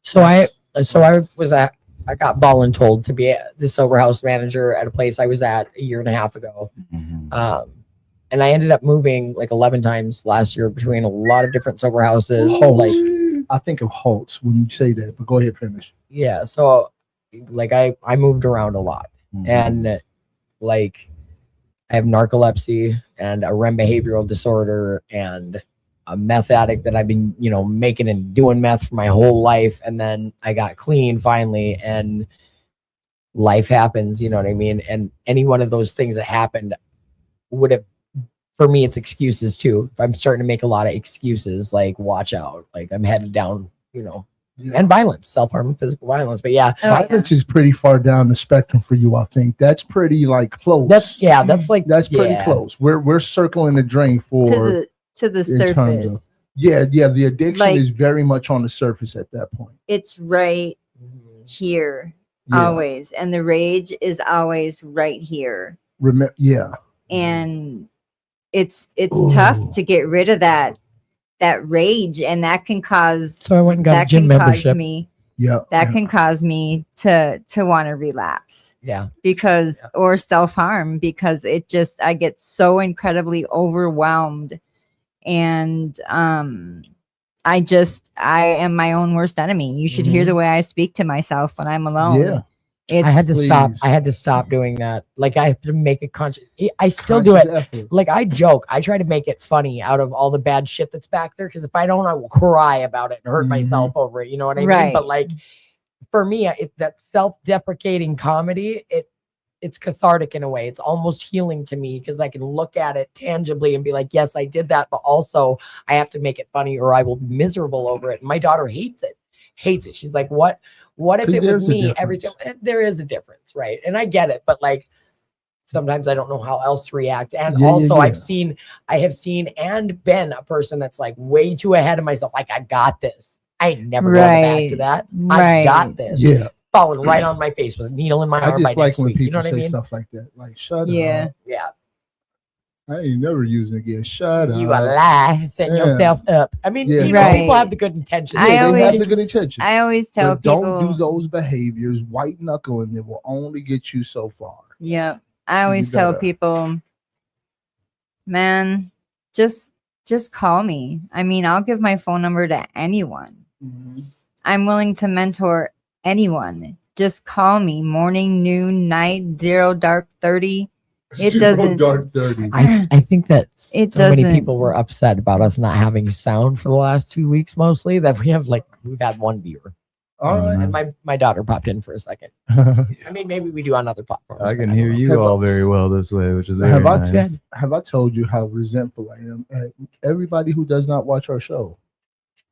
[SPEAKER 1] So I got voluntold to be the sober house manager at a place I was at a year and a half ago.
[SPEAKER 7] Mhm.
[SPEAKER 1] and I ended up moving like 11 times last year between a lot of different sober houses.
[SPEAKER 2] Holtz.
[SPEAKER 1] Like,
[SPEAKER 2] I think of Holtz when you say that, but go ahead, finish.
[SPEAKER 1] yeah. So like I moved around a lot,
[SPEAKER 7] Mhm.
[SPEAKER 1] and like I have narcolepsy and a REM behavioral disorder and a meth addict that I've been, making and doing meth for my whole life. And then I got clean finally, and life happens, you know what I mean? And any one of those things that happened would have, for me, it's excuses too. If I'm starting to make a lot of excuses, like watch out, like I'm headed down, and violence, self-harm, and physical violence. But yeah,
[SPEAKER 2] Violence is pretty far down the spectrum for you. I think that's pretty like close.
[SPEAKER 1] that's
[SPEAKER 2] pretty close. We're circling the drain for
[SPEAKER 6] to the
[SPEAKER 2] in terms
[SPEAKER 6] surface.
[SPEAKER 2] of the addiction
[SPEAKER 6] Like-
[SPEAKER 2] is very much on the surface at that point.
[SPEAKER 6] It's right here
[SPEAKER 2] Yeah.
[SPEAKER 6] always, and the rage is always right here.
[SPEAKER 2] Remember,
[SPEAKER 6] And it's
[SPEAKER 2] Ooh.
[SPEAKER 6] tough to get rid of that rage, and that can cause
[SPEAKER 1] So I went and got a
[SPEAKER 6] that
[SPEAKER 1] gym
[SPEAKER 6] can cause
[SPEAKER 1] membership.
[SPEAKER 6] me
[SPEAKER 2] yeah.
[SPEAKER 6] that can cause me to want to relapse
[SPEAKER 1] Yeah.
[SPEAKER 6] because or self-harm, because I get so incredibly overwhelmed, and I am my own worst enemy. You should hear the way I speak to myself when I'm alone.
[SPEAKER 2] Yeah.
[SPEAKER 1] I had to stop.
[SPEAKER 2] Please.
[SPEAKER 1] I had to stop doing that. Like I have to make a conscious. I still do it.
[SPEAKER 2] Conscious effort.
[SPEAKER 1] Like I joke. I try to make it funny out of all the bad shit that's back there. Because if I don't, I will cry about it and hurt myself over it. You know what I mean?
[SPEAKER 6] Right.
[SPEAKER 1] But like for me, that self-deprecating comedy. It's cathartic in a way. It's almost healing to me because I can look at it tangibly and be like, yes, I did that, but also I have to make it funny or I will be miserable over it. And my daughter hates it. She's like, what if it was me? Everything. There is a difference, right? And I get it, but like sometimes I don't know how else to react. And also I have seen and been a person that's like way too ahead of myself. Like I got this. I ain't never going back to that. I got this.
[SPEAKER 2] Yeah.
[SPEAKER 1] Falling right on my face with a needle in my arm.
[SPEAKER 2] I just
[SPEAKER 1] by
[SPEAKER 2] like
[SPEAKER 1] next
[SPEAKER 2] when
[SPEAKER 1] week.
[SPEAKER 2] people
[SPEAKER 1] You know what
[SPEAKER 2] say
[SPEAKER 1] I mean?
[SPEAKER 2] stuff like that. Like, shut
[SPEAKER 6] Yeah.
[SPEAKER 2] up.
[SPEAKER 1] Yeah.
[SPEAKER 2] I ain't never using it again. Shut up.
[SPEAKER 1] You a lie. Setting yourself up. I mean,
[SPEAKER 2] Yeah.
[SPEAKER 1] people have the good intentions.
[SPEAKER 6] I
[SPEAKER 2] They have
[SPEAKER 6] always-
[SPEAKER 2] the good intention.
[SPEAKER 6] I always tell
[SPEAKER 2] But
[SPEAKER 6] people,
[SPEAKER 2] don't do those behaviors. White knuckling, it will only get you so far.
[SPEAKER 6] yeah, I always tell
[SPEAKER 2] gotta-
[SPEAKER 6] people, man, just call me. I mean, I'll give my phone number to anyone. I'm willing to mentor anyone. Just call me morning, noon, night, 0 dark 30. It
[SPEAKER 2] Zero
[SPEAKER 6] doesn't-
[SPEAKER 2] dark 30.
[SPEAKER 1] I think that
[SPEAKER 6] It
[SPEAKER 1] so many
[SPEAKER 6] doesn't-
[SPEAKER 1] people were upset about us not having sound for the last 2 weeks, mostly that we've had one viewer.
[SPEAKER 2] All right.
[SPEAKER 1] And my daughter popped in for a second. I mean, maybe we do on other platforms.
[SPEAKER 7] I
[SPEAKER 1] but
[SPEAKER 7] can
[SPEAKER 1] don't
[SPEAKER 7] hear
[SPEAKER 1] know.
[SPEAKER 7] you all very well this way, which is very
[SPEAKER 2] Have I
[SPEAKER 7] nice.
[SPEAKER 2] have I told you how resentful I am at everybody who does not watch our show?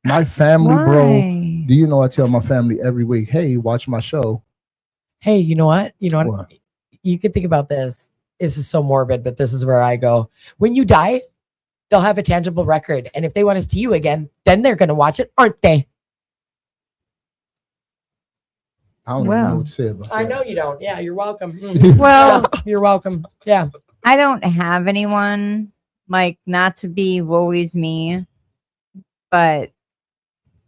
[SPEAKER 2] My family, bro.
[SPEAKER 6] Why?
[SPEAKER 2] Do you know I tell my family every week, hey, watch my show.
[SPEAKER 1] Hey, you know what?
[SPEAKER 2] What?
[SPEAKER 1] You could think about this. This is so morbid, but this is where I go. When you die, they'll have a tangible record. And if they want to see you again, then they're going to watch it, aren't they?
[SPEAKER 2] I don't even
[SPEAKER 6] Well,
[SPEAKER 2] know what to say about that.
[SPEAKER 1] I know you don't. Yeah, you're welcome.
[SPEAKER 6] Well,
[SPEAKER 1] Yeah, you're welcome. Yeah.
[SPEAKER 6] I don't have anyone, like, not to be woe is me, but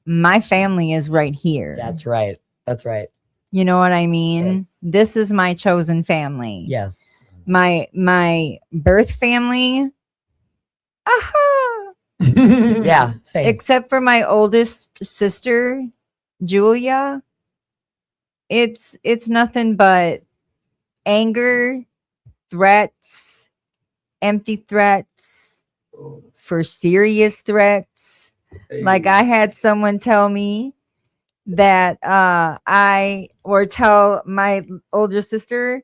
[SPEAKER 6] my family is right here.
[SPEAKER 1] That's right. That's right.
[SPEAKER 6] You know what I mean?
[SPEAKER 1] Yes.
[SPEAKER 6] This is my chosen family.
[SPEAKER 1] Yes.
[SPEAKER 6] My birth family. Aha!
[SPEAKER 1] Yeah. Same.
[SPEAKER 6] Except for my oldest sister, Julia. It's nothing but anger, threats, empty threats, for serious threats. Like I had someone tell me that tell my older sister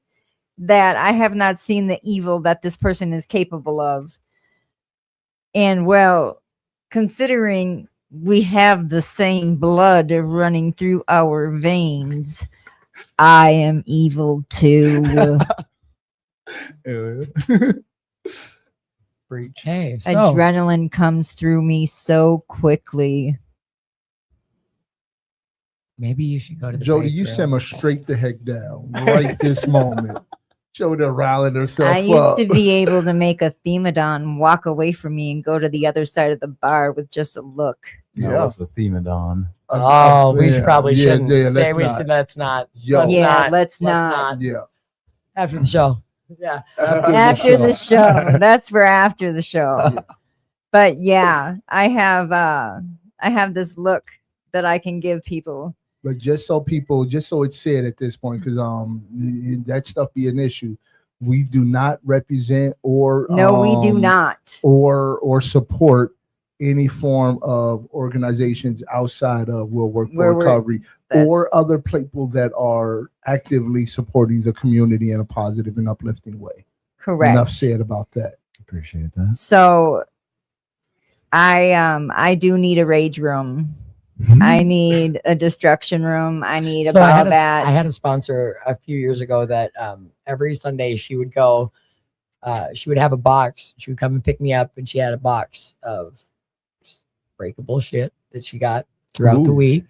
[SPEAKER 6] that I have not seen the evil that this person is capable of. And well, considering we have the same blood running through our veins, I am evil too.
[SPEAKER 7] Preach.
[SPEAKER 1] Okay. So
[SPEAKER 6] Adrenaline comes through me so quickly.
[SPEAKER 1] maybe you should go to the
[SPEAKER 2] Jody,
[SPEAKER 1] break
[SPEAKER 2] you
[SPEAKER 1] room.
[SPEAKER 2] send her straight the heck down right this moment. Jody riling herself
[SPEAKER 6] I used
[SPEAKER 2] up.
[SPEAKER 6] to be able to make a themadon walk away from me and go to the other side of the bar with just a look.
[SPEAKER 7] No,
[SPEAKER 2] Yeah.
[SPEAKER 7] what's the themadon?
[SPEAKER 1] Oh, we
[SPEAKER 2] Yeah,
[SPEAKER 1] probably
[SPEAKER 2] yeah,
[SPEAKER 1] shouldn't.
[SPEAKER 2] yeah,
[SPEAKER 1] say
[SPEAKER 2] let's
[SPEAKER 1] we
[SPEAKER 2] not.
[SPEAKER 1] should. Let's not.
[SPEAKER 2] Yo.
[SPEAKER 1] Let's
[SPEAKER 6] Yeah,
[SPEAKER 1] not.
[SPEAKER 6] let's not.
[SPEAKER 2] Yeah.
[SPEAKER 1] After the show. Yeah.
[SPEAKER 6] After the show. That's for after the show. But yeah, I have this look that I can give people.
[SPEAKER 2] But just so it's said at this point, because that stuff be an issue. We do not represent or
[SPEAKER 6] No, we do not.
[SPEAKER 2] or support any form of organizations outside of Will Work for Recovery or other people that are actively supporting the community in a positive and uplifting way.
[SPEAKER 6] Correct.
[SPEAKER 2] Enough said about that.
[SPEAKER 7] Appreciate that.
[SPEAKER 6] So I do need a rage room. I need a destruction room. I need a
[SPEAKER 1] So I
[SPEAKER 6] bat.
[SPEAKER 1] had a sponsor a few years ago that every Sunday she would go, she would have a box. She would come and pick me up, and she had a box of breakable shit that she got throughout the week.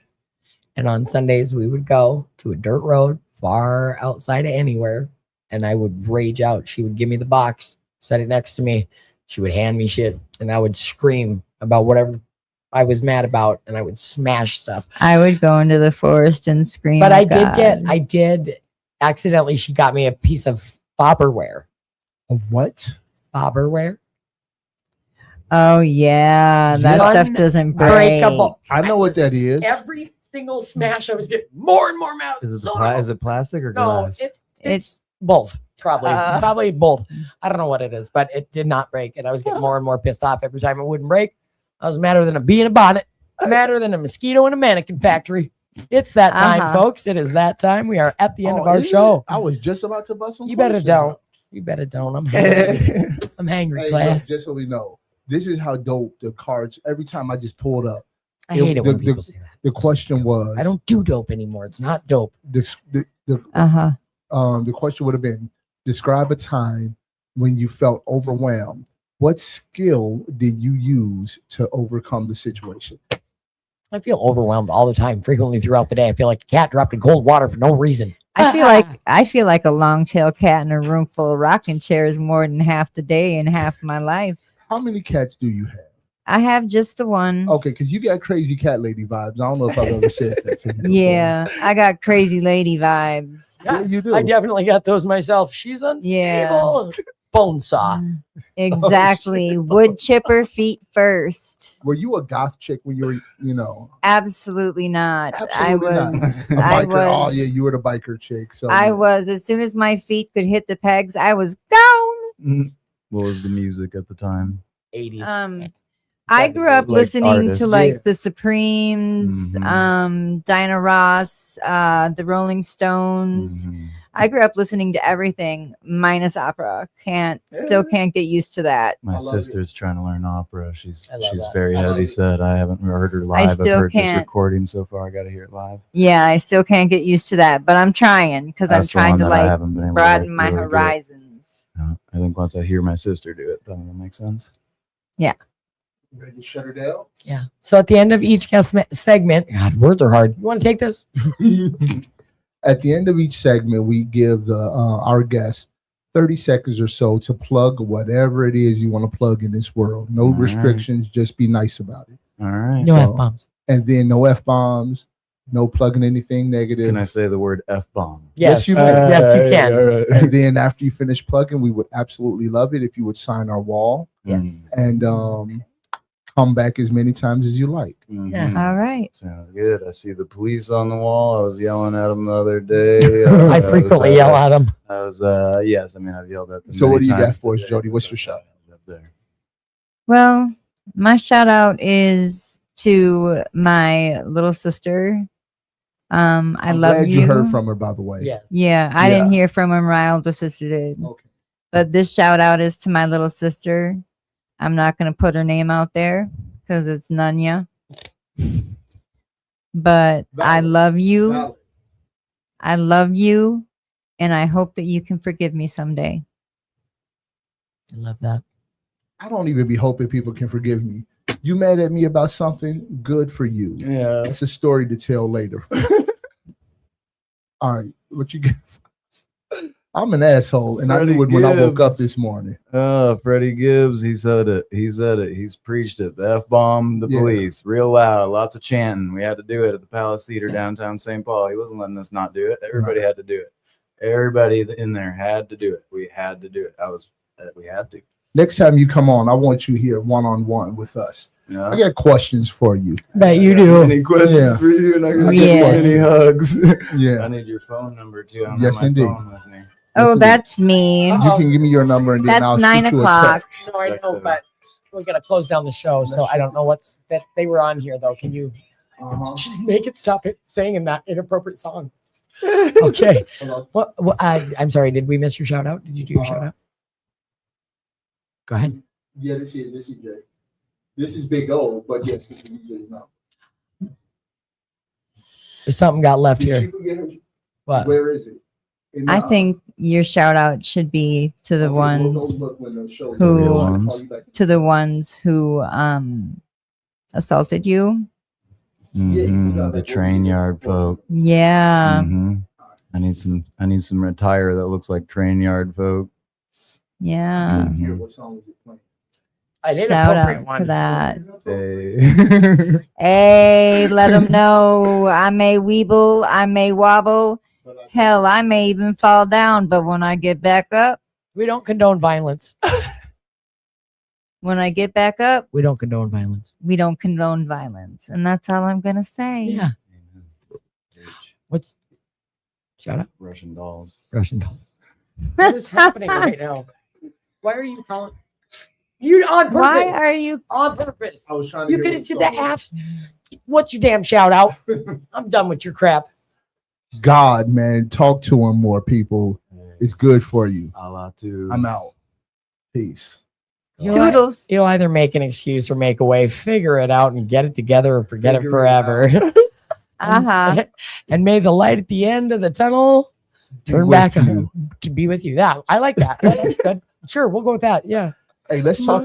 [SPEAKER 1] And on Sundays, we would go to a dirt road far outside of anywhere, and I would rage out. She would give me the box, set it next to me. She would hand me shit, and I would scream about whatever I was mad about, and I would smash stuff.
[SPEAKER 6] I would go into the forest and scream.
[SPEAKER 1] But I did accidentally, she got me a piece of Bobberware.
[SPEAKER 2] Of what?
[SPEAKER 1] Bobberware.
[SPEAKER 6] Oh yeah, that stuff doesn't break.
[SPEAKER 1] Breakable.
[SPEAKER 2] I know what that is.
[SPEAKER 1] Every single smash, I was getting more and more mad.
[SPEAKER 7] Is it plastic or
[SPEAKER 1] No,
[SPEAKER 7] glass?
[SPEAKER 1] it's both. Probably both. I don't know what it is, but it did not break, and I was getting more and more pissed off every time it wouldn't break. I was madder than a bee in a bonnet, madder than a mosquito in a mannequin factory. It's that time, folks. It is that time. We are at the end of our show.
[SPEAKER 2] I was just about to bust some.
[SPEAKER 1] You better don't. You better don't. I'm hangry. I'm hangry,
[SPEAKER 2] Hey,
[SPEAKER 1] Claire.
[SPEAKER 2] look, just so we know, this is how dope the cards. Every time I just pulled up,
[SPEAKER 1] I hate it when people say that.
[SPEAKER 2] the question was,
[SPEAKER 1] I don't do dope anymore. It's not dope.
[SPEAKER 2] The question would have been, describe a time when you felt overwhelmed. What skill did you use to overcome the situation?
[SPEAKER 1] I feel overwhelmed all the time, frequently throughout the day. I feel like a cat dropped in cold water for no reason.
[SPEAKER 6] I feel like a long tailed cat in a room full of rocking chairs more than half the day and half my life.
[SPEAKER 2] How many cats do you have?
[SPEAKER 6] I have just the one.
[SPEAKER 2] Okay, because you got crazy cat lady vibes. I don't know if I've ever said that to you.
[SPEAKER 6] Yeah, I got crazy lady vibes.
[SPEAKER 2] Yeah, you do.
[SPEAKER 1] I definitely got those myself. She's unstable. Bone saw.
[SPEAKER 6] Exactly. Wood chipper feet first.
[SPEAKER 2] Were you a goth chick when you were,
[SPEAKER 6] Absolutely not.
[SPEAKER 2] Absolutely
[SPEAKER 6] I was.
[SPEAKER 2] not. A
[SPEAKER 6] I
[SPEAKER 2] biker.
[SPEAKER 6] was.
[SPEAKER 2] Oh yeah, you were the biker chick. So
[SPEAKER 6] I was. As soon as my feet could hit the pegs, I was gone.
[SPEAKER 7] What was the music at the time?
[SPEAKER 1] 80s.
[SPEAKER 6] I grew up
[SPEAKER 7] Like
[SPEAKER 6] listening
[SPEAKER 7] artists.
[SPEAKER 6] to the Supremes, Dinah Ross, the Rolling Stones. I grew up listening to everything minus opera. Still can't get used to that.
[SPEAKER 7] My sister's trying to learn opera. She's
[SPEAKER 1] that.
[SPEAKER 7] very heavy set. I haven't heard her live. I've
[SPEAKER 6] still
[SPEAKER 7] heard this
[SPEAKER 6] can't.
[SPEAKER 7] recording so far. I got to hear it live.
[SPEAKER 6] Yeah, I still can't get used to that, but I'm trying because I'm
[SPEAKER 7] That's the
[SPEAKER 6] trying
[SPEAKER 7] one
[SPEAKER 6] to
[SPEAKER 7] that I haven't been able to,
[SPEAKER 6] broaden my
[SPEAKER 7] really get.
[SPEAKER 6] horizons.
[SPEAKER 7] I think once I hear my sister do it, then it'll make sense.
[SPEAKER 6] Yeah.
[SPEAKER 2] ready to shut her down?
[SPEAKER 1] Yeah. So at the end of each segment, God, words are hard. You want to take this?
[SPEAKER 2] At the end of each segment, we give our guest 30 seconds or so to plug whatever it is you want to plug in this world. No restrictions. Just be nice about it.
[SPEAKER 7] All right.
[SPEAKER 1] No F-bombs.
[SPEAKER 2] And then no F-bombs. No plugging anything negative.
[SPEAKER 7] Can I say the word F-bomb?
[SPEAKER 1] Yes,
[SPEAKER 2] you can.
[SPEAKER 1] Yes, you can.
[SPEAKER 7] Right.
[SPEAKER 2] And then after you finish plugging, we would absolutely love it if you would sign our wall.
[SPEAKER 1] Yes.
[SPEAKER 2] And come back as many times as you like.
[SPEAKER 1] Yeah.
[SPEAKER 6] All right.
[SPEAKER 7] Sounds good. I see the police on the wall. I was yelling at them the other day.
[SPEAKER 1] I frequently yell at them.
[SPEAKER 7] I was, yes, I mean, I've yelled at them.
[SPEAKER 2] So what
[SPEAKER 7] many
[SPEAKER 2] do you got
[SPEAKER 7] times
[SPEAKER 2] for us,
[SPEAKER 7] today,
[SPEAKER 2] Jody? What's
[SPEAKER 7] but,
[SPEAKER 2] your shout?
[SPEAKER 7] up there.
[SPEAKER 6] Well, my shout out is to my little sister. I
[SPEAKER 2] I'm
[SPEAKER 6] love
[SPEAKER 2] glad
[SPEAKER 6] you.
[SPEAKER 2] you heard from her, by the way.
[SPEAKER 1] Yes.
[SPEAKER 6] Yeah, I didn't hear from her. My older sister did.
[SPEAKER 2] Okay.
[SPEAKER 6] But this shout out is to my little sister. I'm not going to put her name out there because it's Nunya. But I
[SPEAKER 2] Valid.
[SPEAKER 6] love you.
[SPEAKER 2] Valid.
[SPEAKER 6] I love you. And I hope that you can forgive me someday.
[SPEAKER 1] I love that.
[SPEAKER 2] I don't even be hoping people can forgive me. You mad at me about something? Good for you.
[SPEAKER 7] Yeah.
[SPEAKER 2] It's a story to tell later. All right, what you get? I'm an asshole, and I knew it when I woke up this morning.
[SPEAKER 7] Oh, Freddie Gibbs, he said it. He said it. He's preached it. The F-bomb, the
[SPEAKER 2] Yeah.
[SPEAKER 7] police, real loud, lots of chanting. We had to do it at the Palace Theater downtown St. Paul. He wasn't letting us not do it. Everybody had to do it. Everybody in there had to do it. We had to do it. We had to.
[SPEAKER 2] Next time you come on, I want you here one-on-one with us.
[SPEAKER 7] Yeah.
[SPEAKER 2] I got questions for you.
[SPEAKER 1] Bet you do.
[SPEAKER 7] Any questions
[SPEAKER 2] Yeah.
[SPEAKER 7] for you? And I got
[SPEAKER 6] Yeah.
[SPEAKER 7] any hugs. I
[SPEAKER 2] Yeah.
[SPEAKER 7] need your phone number too. I don't
[SPEAKER 2] Yes,
[SPEAKER 7] have my
[SPEAKER 2] indeed.
[SPEAKER 7] phone with me.
[SPEAKER 6] Oh,
[SPEAKER 2] Listen,
[SPEAKER 6] that's me.
[SPEAKER 1] Uh-oh.
[SPEAKER 2] You can give me your number and then
[SPEAKER 6] That's
[SPEAKER 2] I'll
[SPEAKER 6] 9
[SPEAKER 2] shoot you a
[SPEAKER 6] o'clock.
[SPEAKER 2] text.
[SPEAKER 1] No, I know, but we gotta close down the show, so I don't know what's that they were on here though. Can you just make it stop it saying in that inappropriate song? Okay.
[SPEAKER 2] Hello.
[SPEAKER 1] What I'm sorry, did we miss your shout out? Did you do your shout out? Go ahead.
[SPEAKER 2] Yeah, this is Jay. This is Big O, but yes, this is DJ now.
[SPEAKER 1] There's something got left
[SPEAKER 2] Did
[SPEAKER 1] here.
[SPEAKER 2] she forget her-
[SPEAKER 1] What?
[SPEAKER 2] Where is it? In
[SPEAKER 6] I
[SPEAKER 2] the-
[SPEAKER 6] think your shout out should be to the
[SPEAKER 2] Okay,
[SPEAKER 6] ones
[SPEAKER 2] we'll go look when the show is
[SPEAKER 6] who-
[SPEAKER 2] over. I'll
[SPEAKER 7] ones.
[SPEAKER 2] call you back.
[SPEAKER 6] who assaulted you.
[SPEAKER 7] The train yard folk.
[SPEAKER 6] Yeah.
[SPEAKER 7] Mhm. I need some attire that looks like train yard folk.
[SPEAKER 6] Yeah.
[SPEAKER 7] Mhm.
[SPEAKER 2] Here, what song is it playing?
[SPEAKER 1] An
[SPEAKER 6] Shout
[SPEAKER 1] inappropriate
[SPEAKER 6] out
[SPEAKER 1] one.
[SPEAKER 6] to that.
[SPEAKER 7] Hey.
[SPEAKER 6] Hey, let them know I may weeble, I may wobble. Hell, I may even fall down, but when I get back up,
[SPEAKER 1] We don't condone violence.
[SPEAKER 6] when I get back up,
[SPEAKER 1] We don't condone violence.
[SPEAKER 6] we don't condone violence. And that's all I'm going to say.
[SPEAKER 1] Yeah. What's shout out?
[SPEAKER 7] Russian dolls.
[SPEAKER 1] Russian doll. What is happening right now? Why are you calling? You on purpose?
[SPEAKER 6] Why are you?
[SPEAKER 1] On purpose?
[SPEAKER 2] I was trying to
[SPEAKER 1] You
[SPEAKER 2] hear
[SPEAKER 1] get
[SPEAKER 2] what
[SPEAKER 1] into
[SPEAKER 2] song
[SPEAKER 1] the
[SPEAKER 2] was.
[SPEAKER 1] half. What's your damn shout out? I'm done with your crap.
[SPEAKER 2] God, man, talk to him more, people. It's good for you.
[SPEAKER 7] Allah too.
[SPEAKER 2] I'm out. Peace.
[SPEAKER 6] Toodles.
[SPEAKER 1] You'll either make an excuse or make a way. Figure it out and get it together or forget
[SPEAKER 2] Figure
[SPEAKER 1] it
[SPEAKER 2] it
[SPEAKER 1] forever.
[SPEAKER 6] Uh-huh.
[SPEAKER 1] And may the light at the end of the tunnel turn
[SPEAKER 2] with
[SPEAKER 1] back
[SPEAKER 2] you.
[SPEAKER 1] to be with you. That I like that. That's good. Sure, we'll go with that. Yeah.
[SPEAKER 2] Hey, let's talk